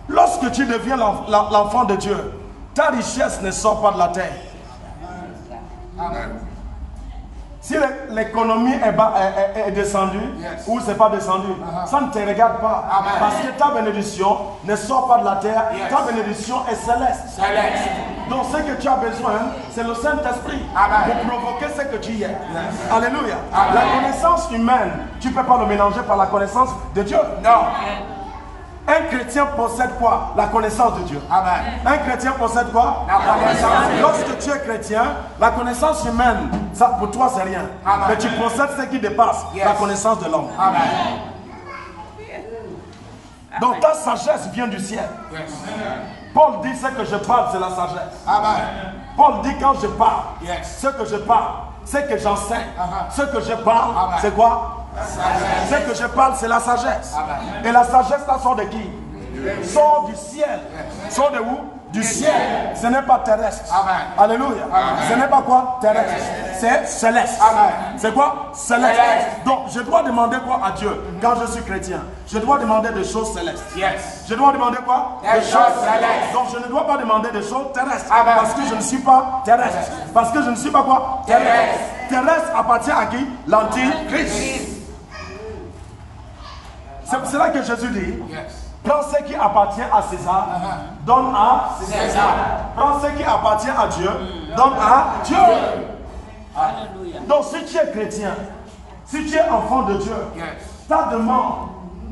Lorsque tu deviens l'enfant de Dieu, ta richesse ne sort pas de la terre. Amen. Si l'économie est descendue, Yes. ou c'est pas descendu, ça ne te regarde pas. Amen. Parce que ta bénédiction ne sort pas de la terre, Yes. ta bénédiction est céleste. Céleste. Donc ce que tu as besoin, c'est le Saint-Esprit Amen. pour provoquer ce que tu es. Alléluia. Amen. La connaissance humaine, tu ne peux pas le mélanger par la connaissance de Dieu. Non. Un chrétien possède quoi? La connaissance de Dieu. Amen. Un chrétien possède quoi? La connaissance de Dieu. Lorsque tu es chrétien, la connaissance humaine, ça, pour toi c'est rien. Amen. Mais tu possèdes ce qui dépasse Yes. la connaissance de l'homme. Amen. Donc ta sagesse vient du ciel. Yes. Paul dit ce que je parle, c'est la sagesse. Amen. Paul dit quand je parle, Yes. ce que je parle, ce que j'enseigne, ce que je parle, Amen. c'est quoi? Sagesse. Ce que je parle, c'est la sagesse. Amen. Et la sagesse, là, sort de qui? Sort du ciel. Sort de où? du ciel. Ce n'est pas terrestre. Amen. Alléluia. Ce n'est pas quoi? Terrestre. C'est céleste. C'est quoi? Céleste. Donc, je dois demander quoi à Dieu quand je suis chrétien? Je dois demander des choses célestes. Yes. Je dois demander quoi? Des choses célestes. Donc, je ne dois pas demander des choses terrestres. Amen. Parce que je ne suis pas terrestre. Parce que je ne suis pas quoi? Terrestre. Terrestre appartient à qui? L'antichrist. C'est là que Jésus dit, prends ce qui appartient à César, donne à César. Prends ce qui appartient à Dieu, donne à Dieu. Alléluia. Donc si tu es chrétien, si tu es enfant de Dieu, ta demande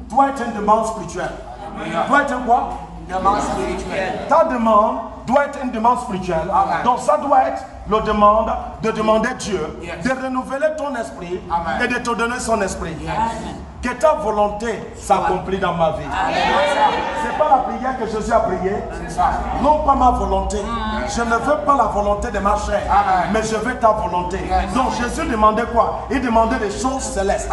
doit être une demande spirituelle. Doit être quoi? Demande spirituelle. Ta demande doit être une demande spirituelle. Donc ça doit être la demande de demander Dieu de renouveler ton esprit et de te donner son esprit. Que ta volonté s'accomplit dans ma vie. C'est pas la prière que Jésus a priée. Non pas ma volonté. Je ne veux pas la volonté de ma chair, mais je veux ta volonté. Donc Jésus demandait quoi? Il demandait des choses célestes.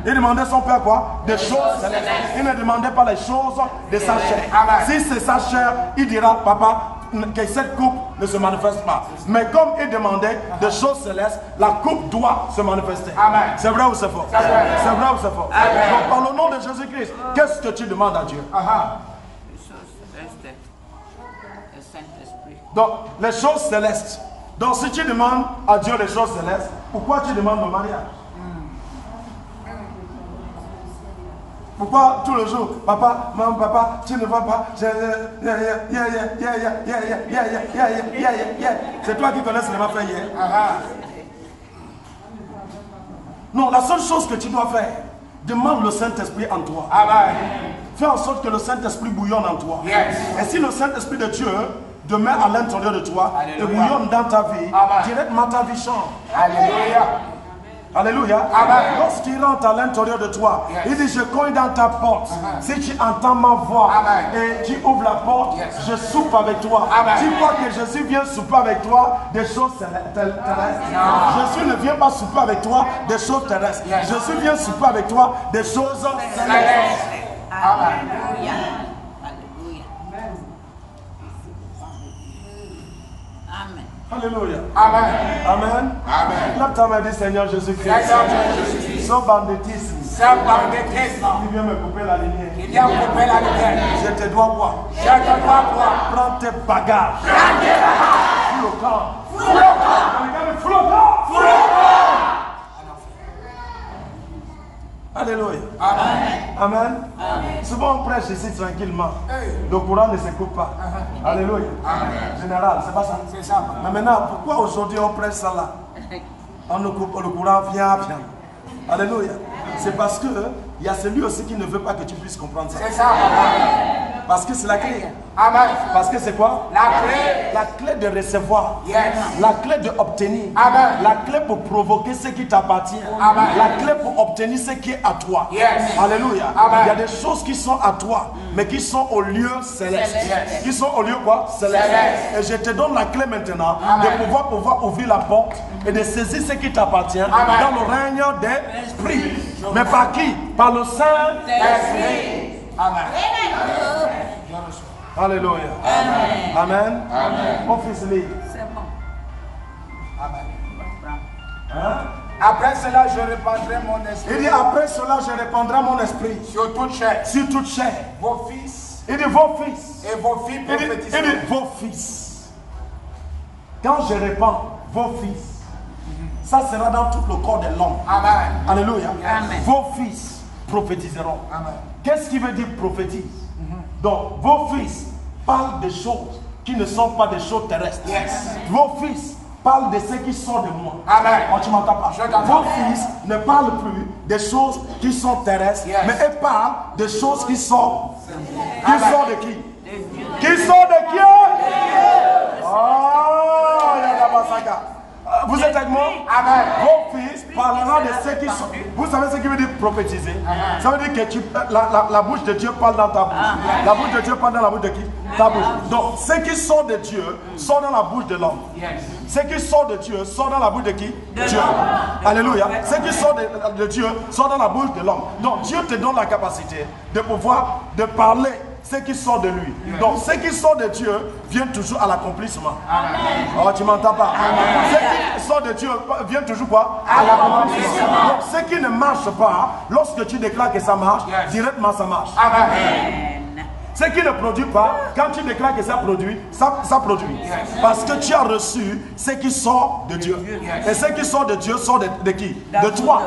Il demandait son Père quoi? Des choses célestes. Il ne demandait pas les choses de sa chair. Si c'est sa chair, il dira, papa, que cette coupe ne se manifeste pas. Mais comme il demandait des choses célestes, la coupe doit se manifester. C'est vrai ou c'est faux? C'est vrai ou c'est faux? Donc par le nom de Jésus-Christ, qu'est-ce que tu demandes à Dieu? Les choses célestes. Le Saint-Esprit. Donc les choses célestes. Donc si tu demandes à Dieu les choses célestes, pourquoi tu demandes le mariage? Pourquoi tous les jours, papa, maman, papa, tu ne vas pas, c'est toi qui connais ce que m'a fait hier. Non, la seule chose que tu dois faire, demande le Saint-Esprit en toi. Fais en sorte que le Saint-Esprit bouillonne en toi. Et si le Saint-Esprit de Dieu demeure à l'intérieur de toi et bouillonne dans ta vie, directement ta vie change. Alléluia. Alléluia. Lorsqu'il rentre à l'intérieur de toi, il dit, je cogne dans ta porte. Si tu entends ma voix et tu ouvres la porte, je soupe avec toi. Tu crois que Jésus vient souper avec toi des choses terrestres? Jésus ne vient pas souper avec toi des choses terrestres. Jésus vient souper avec toi des choses célestes. Alléluia. Alléluia. Amen. Alléluia. Amen. Amen. Amen. La ta main dit, Seigneur Jésus-Christ, sans banditisme, Sans banditisme. qui vient me couper la lumière. Il vient couper la lumière. Je te dois quoi? Je te dois quoi? Prends tes bagages. Fous le camp. Fous le camp. Alléluia. Amen. Souvent on prêche ici tranquillement. Le courant ne se coupe pas. Alléluia. Général, c'est pas ça. C'est ça. Mais maintenant, pourquoi aujourd'hui on prêche ça là? On ne coupe le courant, viens. Alléluia. C'est parce que il y a celui aussi qui ne veut pas que tu puisses comprendre ça. C'est ça. Parce que c'est la clé. Amen. Parce que c'est quoi? La clé. La clé de recevoir. Yes. La clé de obtenir. Amen. La clé pour provoquer ce qui t'appartient. Amen. La clé pour obtenir ce qui est à toi. Yes. Alléluia. Amen. Il y a des choses qui sont à toi, mais qui sont au lieu céleste. Yes. Qui sont au lieu quoi? Céleste. Céleste. Et je te donne la clé maintenant Amen. de pouvoir ouvrir la porte et de saisir ce qui t'appartient dans le règne des esprits. Mais par qui? Par le Saint-Esprit. Amen. Alléluia. Amen. Mon fils lit. C'est bon. Amen. Hein? Après cela, je répandrai mon esprit. Il dit après cela je répandrai mon esprit Sur toute chair. sur toute chair. Vos fils Il dit vos fils. et vos filles Il dit prophétiseront. vos fils. Quand je répands vos fils, ça sera dans tout le corps de l'homme. Amen. Alléluia. Amen. Vos fils prophétiseront. Amen. Qu'est-ce qui veut dire prophétise? Donc vos fils parlent des choses qui ne sont pas des choses terrestres. Yes. Vos fils parlent de ce qui sont de moi. Amen. Oh, tu m'entends pas? Je t'entends. Vos fils ne parlent plus des choses qui sont terrestres, Yes. mais ils parlent des choses qui sont de qui? Les dieux. Qui sont de qui? Oh, Yadabasaka. Vous êtes avec moi? Amen. Vos fils parleront de ceux qui sont. Vous savez ce qui veut dire prophétiser? Ça veut dire que la bouche de Dieu parle dans ta bouche. La bouche de Dieu parle dans la bouche de qui? Ta bouche. Donc, ceux qui sont de Dieu sont dans la bouche de l'homme. Yes. Ceux qui sont de Dieu sont dans la bouche de qui? Dieu. Alléluia. Ceux qui sont de Dieu sont dans la bouche de l'homme. Donc, Dieu te donne la capacité de pouvoir de parler ce qui sort de lui. Donc ce qui sort de Dieu vient toujours à l'accomplissement. Oh, tu m'entends pas? Ce qui sort de Dieu vient toujours quoi? À l'accomplissement. Donc ce qui ne marche pas, lorsque tu déclares que ça marche, directement ça marche. Ce qui ne produit pas, quand tu déclares que ça produit, ça produit. Parce que tu as reçu ce qui sort de Dieu. Et ce qui sort de Dieu sort de qui? De toi.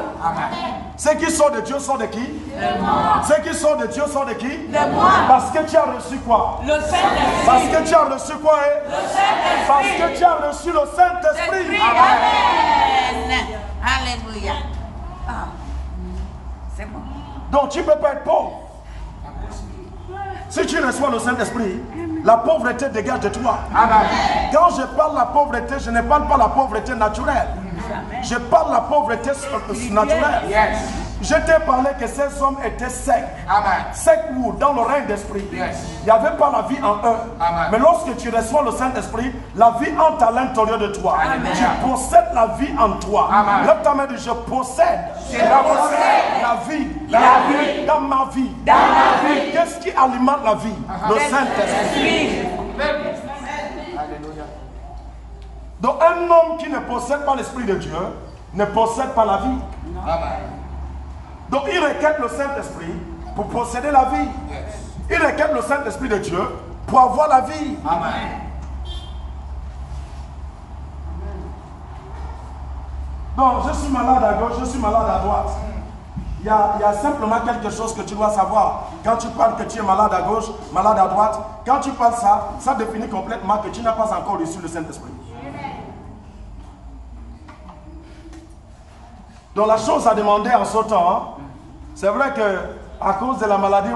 Ce qui sort de Dieu sort de qui? De moi. Ce qui sort de Dieu sort de qui? De moi. Parce que tu as reçu quoi? Le Saint-Esprit. Parce que tu as reçu quoi? Le Saint-Esprit. Parce que tu as reçu le Saint-Esprit. Amen. Alléluia. C'est bon. Donc tu ne peux pas être pauvre. Si tu reçois le Saint-Esprit, la pauvreté dégage de toi. Quand je parle de la pauvreté, je ne parle pas de la pauvreté naturelle. Je parle de la pauvreté naturelle. Je t'ai parlé que ces hommes étaient secs. Secs où? Dans le règne d'esprit. Il n'y avait pas la vie en eux. Mais lorsque tu reçois le Saint-Esprit, la vie entre à l'intérieur de toi. Tu possèdes la vie en toi. Lève ta main et dis, je possède. La vie. Dans ma vie. Qu'est-ce qui alimente la vie? Le Saint-Esprit. Donc un homme qui ne possède pas l'Esprit de Dieu ne possède pas la vie. Donc il requiert le Saint-Esprit pour posséder la vie. Il requiert le Saint-Esprit de Dieu pour avoir la vie. Donc je suis malade à gauche, je suis malade à droite. Il y a simplement quelque chose que tu dois savoir. Quand tu parles que tu es malade à gauche, malade à droite, quand tu parles ça, ça définit complètement que tu n'as pas encore reçu le Saint-Esprit. Donc la chose à demander en ce temps, c'est vrai que à cause de la maladie,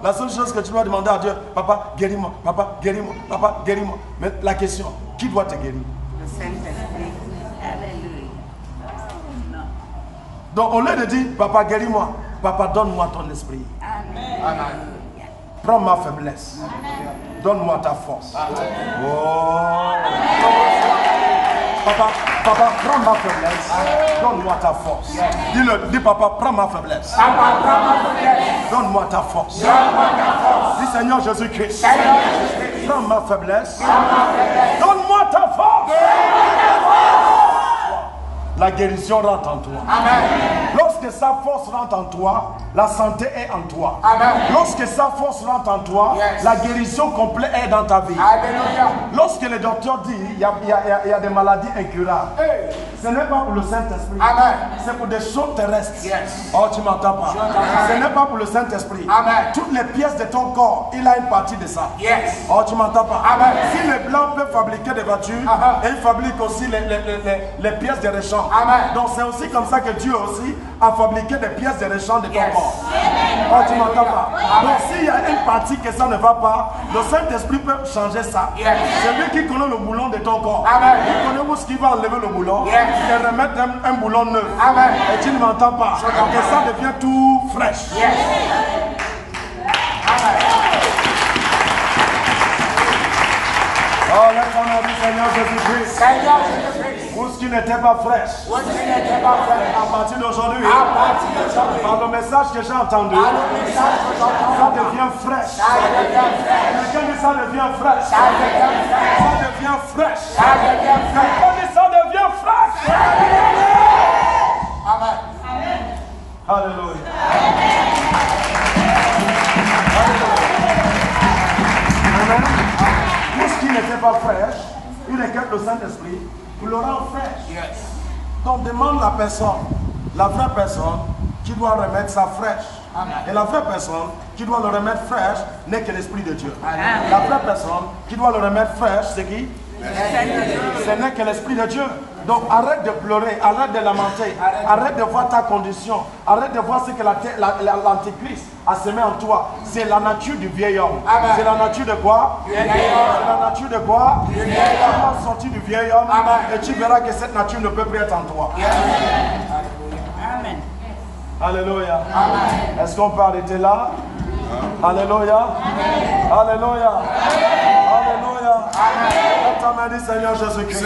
la seule chose que tu dois demander à Dieu, papa, guéris-moi, papa, guéris-moi, papa, guéris-moi. Mais la question, qui doit te guérir? Le Saint-Esprit. Alléluia. Donc au lieu de dire, papa, guéris-moi, papa, donne-moi ton esprit. Amen. Prends ma faiblesse. Donne-moi ta force. Papa, prends ma faiblesse. Donne-moi ta force. Dis papa, prends ma faiblesse. Donne-moi ta force. Dis Seigneur Jésus-Christ. Prends ma faiblesse. Donne-moi ta force. La guérison rentre en toi. Amen. Lorsque sa force rentre en toi, la santé est en toi. Amen. Lorsque sa force rentre en toi, la guérison complète est dans ta vie. Alléluia. Lorsque le docteur dit il y a des maladies incurables, ce n'est pas pour le Saint-Esprit. C'est pour des choses terrestres. Oh, tu m'entends pas? Ce n'est pas pour le Saint-Esprit. Toutes les pièces de ton corps, il a une partie de ça. Oh, tu m'entends pas? Si les blancs peuvent fabriquer des voitures, et ils fabriquent aussi les pièces de rechange. Donc c'est aussi comme ça que Dieu aussi a fabriqué des pièces de rechange de ton corps. Oh, tu m'entends pas? Donc s'il y a une partie que ça ne va pas, le Saint-Esprit peut changer ça. C'est lui qui connaît le boulon de ton corps. Il connaît où ce qui va enlever le boulon et remettre un boulon neuf. Et tu ne m'entends pas? Et ça devient tout fraîche. Oh, laisse-moi dire Seigneur Jésus-Christ. Pour ce qui n'était pas fraîche. À partir d'aujourd'hui, par le message que j'ai entendu, ça devient fraîche. Quelqu'un dit ça devient fraîche. Ça devient fraîche. Quelqu'un dit ça devient fraîche. Amen. Alléluia. Amen. Pour ce qui n'était pas fraîche, il requiert le Saint-Esprit pour le rendre fraîche. Donc demande la personne, la vraie personne, qui doit remettre ça fraîche. Et la vraie personne qui doit le remettre fraîche n'est que l'Esprit de Dieu. La vraie personne qui doit le remettre fraîche, c'est qui? Ce n'est que l'Esprit de Dieu. Donc arrête de pleurer, arrête de lamenter, arrête de voir ta condition, arrête de voir ce que l'Antéchrist a semé en toi. C'est la nature du vieil homme. C'est la nature de quoi? C'est la nature de quoi? Tu vas sortir du vieil homme et tu verras que cette nature ne peut plus être en toi. Amen. Alléluia. Est-ce qu'on peut arrêter là? Alléluia. Alléluia. Alléluia. ta main, dis Seigneur Jésus-Christ.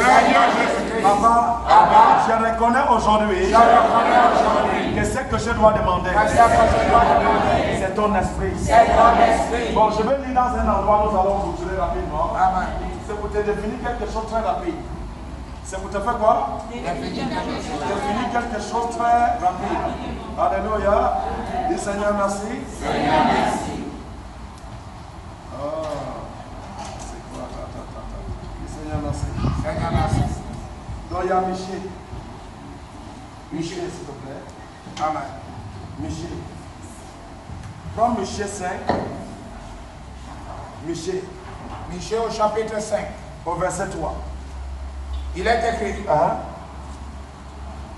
Papa, je reconnais aujourd'hui que ce que je dois demander, c'est ton esprit. Bon, je vais lire dans un endroit, nous allons continuer rapidement. C'est pour te définir quelque chose de très rapide. C'est pour te faire quoi? Définir quelque chose de très rapide. Alléluia. Dis Seigneur merci. Seigneur merci. C'est quoi? Dis Seigneur merci. Seigneur merci. Donc il y a Michel. Michel, s'il te plaît. Amen. Michel. Prends Michel 5. Michel. Michel au chapitre 5. Au verset 3. Il est écrit.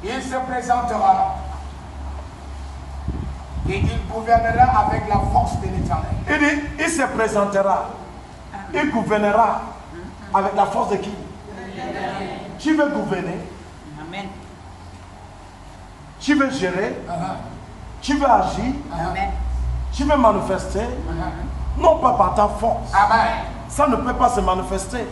Il se présentera et il gouvernera avec la force de l'Éternel. Il dit, il se présentera. Il gouvernera avec la force de qui? Tu veux gouverner? Amen. Tu veux gérer? Tu veux agir? Amen. Tu veux manifester? Non pas par ta force. Amen. Ça ne peut pas se manifester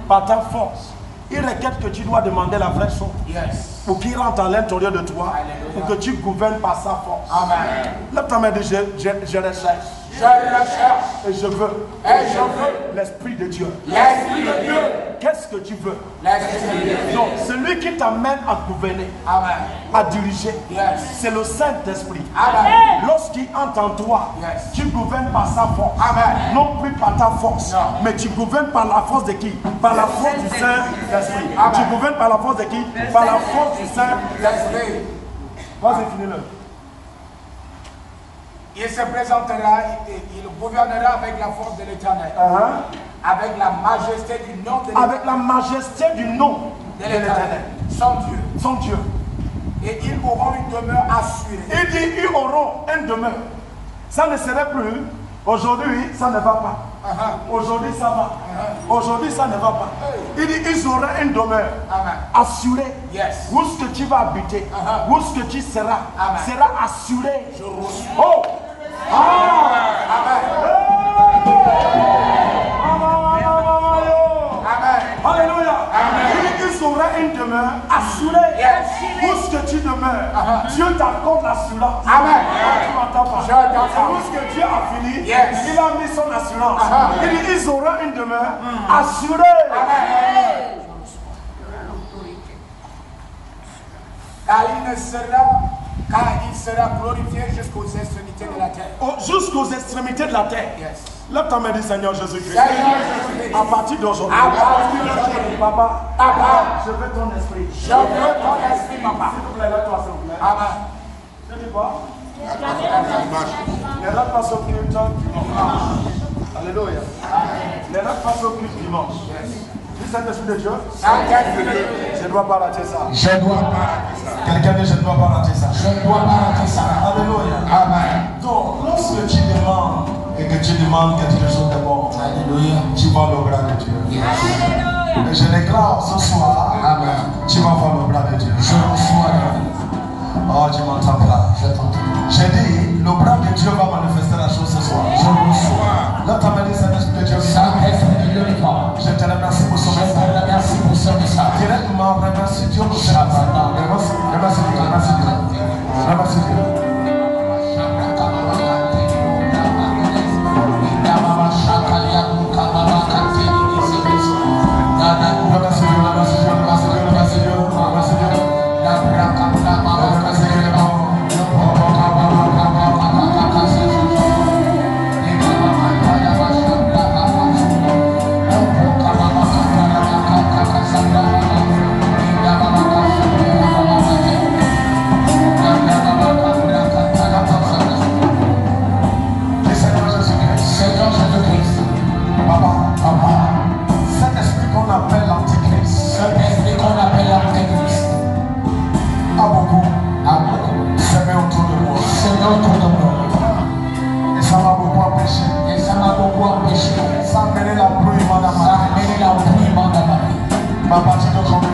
par ta force. Il requiert que tu dois demander la vraie chose. Yes. Pour qu'il rentre à l'intérieur de toi. Alléluia. Pour que tu gouvernes par sa force. Amen. Lève ta main et dis, je recherche. Je recherche. Et je veux. Et je veux. L'Esprit de Dieu. L'Esprit de Dieu. Qu'est-ce que tu veux? L'Esprit de Dieu. Donc, celui qui t'amène à gouverner, Amen. à diriger, Yes. c'est le Saint-Esprit. Amen. Lorsqu'il entre en toi, Yes. tu gouvernes par sa force. Amen. Non plus par ta force, Non. mais tu gouvernes par la force de qui? Par la force du Saint-Esprit. Amen. Tu gouvernes par la force de qui? Par la force du Saint-Esprit. L'Esprit. Vas-y, finis-le. Il se présentera et il gouvernera avec la force de l'Éternel. Avec la majesté du nom de l'Éternel. Avec la majesté du nom de l'Éternel. Son Dieu. Son Dieu. Et ils auront une demeure assurée. Il dit, ils auront une demeure. Ça ne serait plus. Aujourd'hui, ça ne va pas. Aujourd'hui, ça va. Aujourd'hui, ça ne va pas. Il dit, ils auront une demeure assurée. Yes. Où ce que tu vas habiter, où ce que tu seras, Amen. sera assuré. Je reçois. Oh! Amen. Amen. Alléluia. Amen. Il dit, ils auront une demeure assurée. Yes. Où ce que tu demeures, Dieu t'accorde l'assurance. Amen. Tu m'entends pas? Je t'entends. C'est où ce que Dieu a fini, Yes. il a mis son assurance. Il dit, ils auront une demeure assurée. Amen. Car il sera glorifié jusqu'aux extrémités de la terre. Jusqu'aux extrémités de la terre. Yes. Lève ta main, dis Seigneur Jésus-Christ. Seigneur Jésus-Christ. À partir d'aujourd'hui, À partir d'aujourd'hui. Papa, Papa, je veux ton esprit. je veux ton esprit, papa. S'il vous plaît, lève-toi, s'il vous plaît. Amen. Je dis quoi? Les rêves passent au culte dimanche. Alléluia. Les rêves passent au culte dimanche. Dis Saint-Esprit de Dieu. Saint-Esprit de Dieu. Je ne dois pas rater ça. Je ne dois pas rater ça. Quelqu'un dit je ne dois pas rater ça. Je ne dois pas rater ça. Alléluia. Amen. Donc, lorsque tu demandes et que tu demandes quelque chose de bon, Alléluia. tu vas le bras de Dieu. Yes. Et je déclare ce soir, Amen. tu vas voir le bras de Dieu. Je reçois. Oh, tu m'entends pas. Je t'entends. J'ai dit, le bras de Dieu va manifester la chose ce soir. Je reçois. Là, tu m'as dit, Saint-Esprit de Dieu. Saint-Esprit de Dieu, Je te remercie pour ce je message. te remercie pour ce message. Directement, remercie Dieu pour ce message. Remercie Dieu, remercie Dieu. Remercie Dieu. À partir d'aujourd'hui,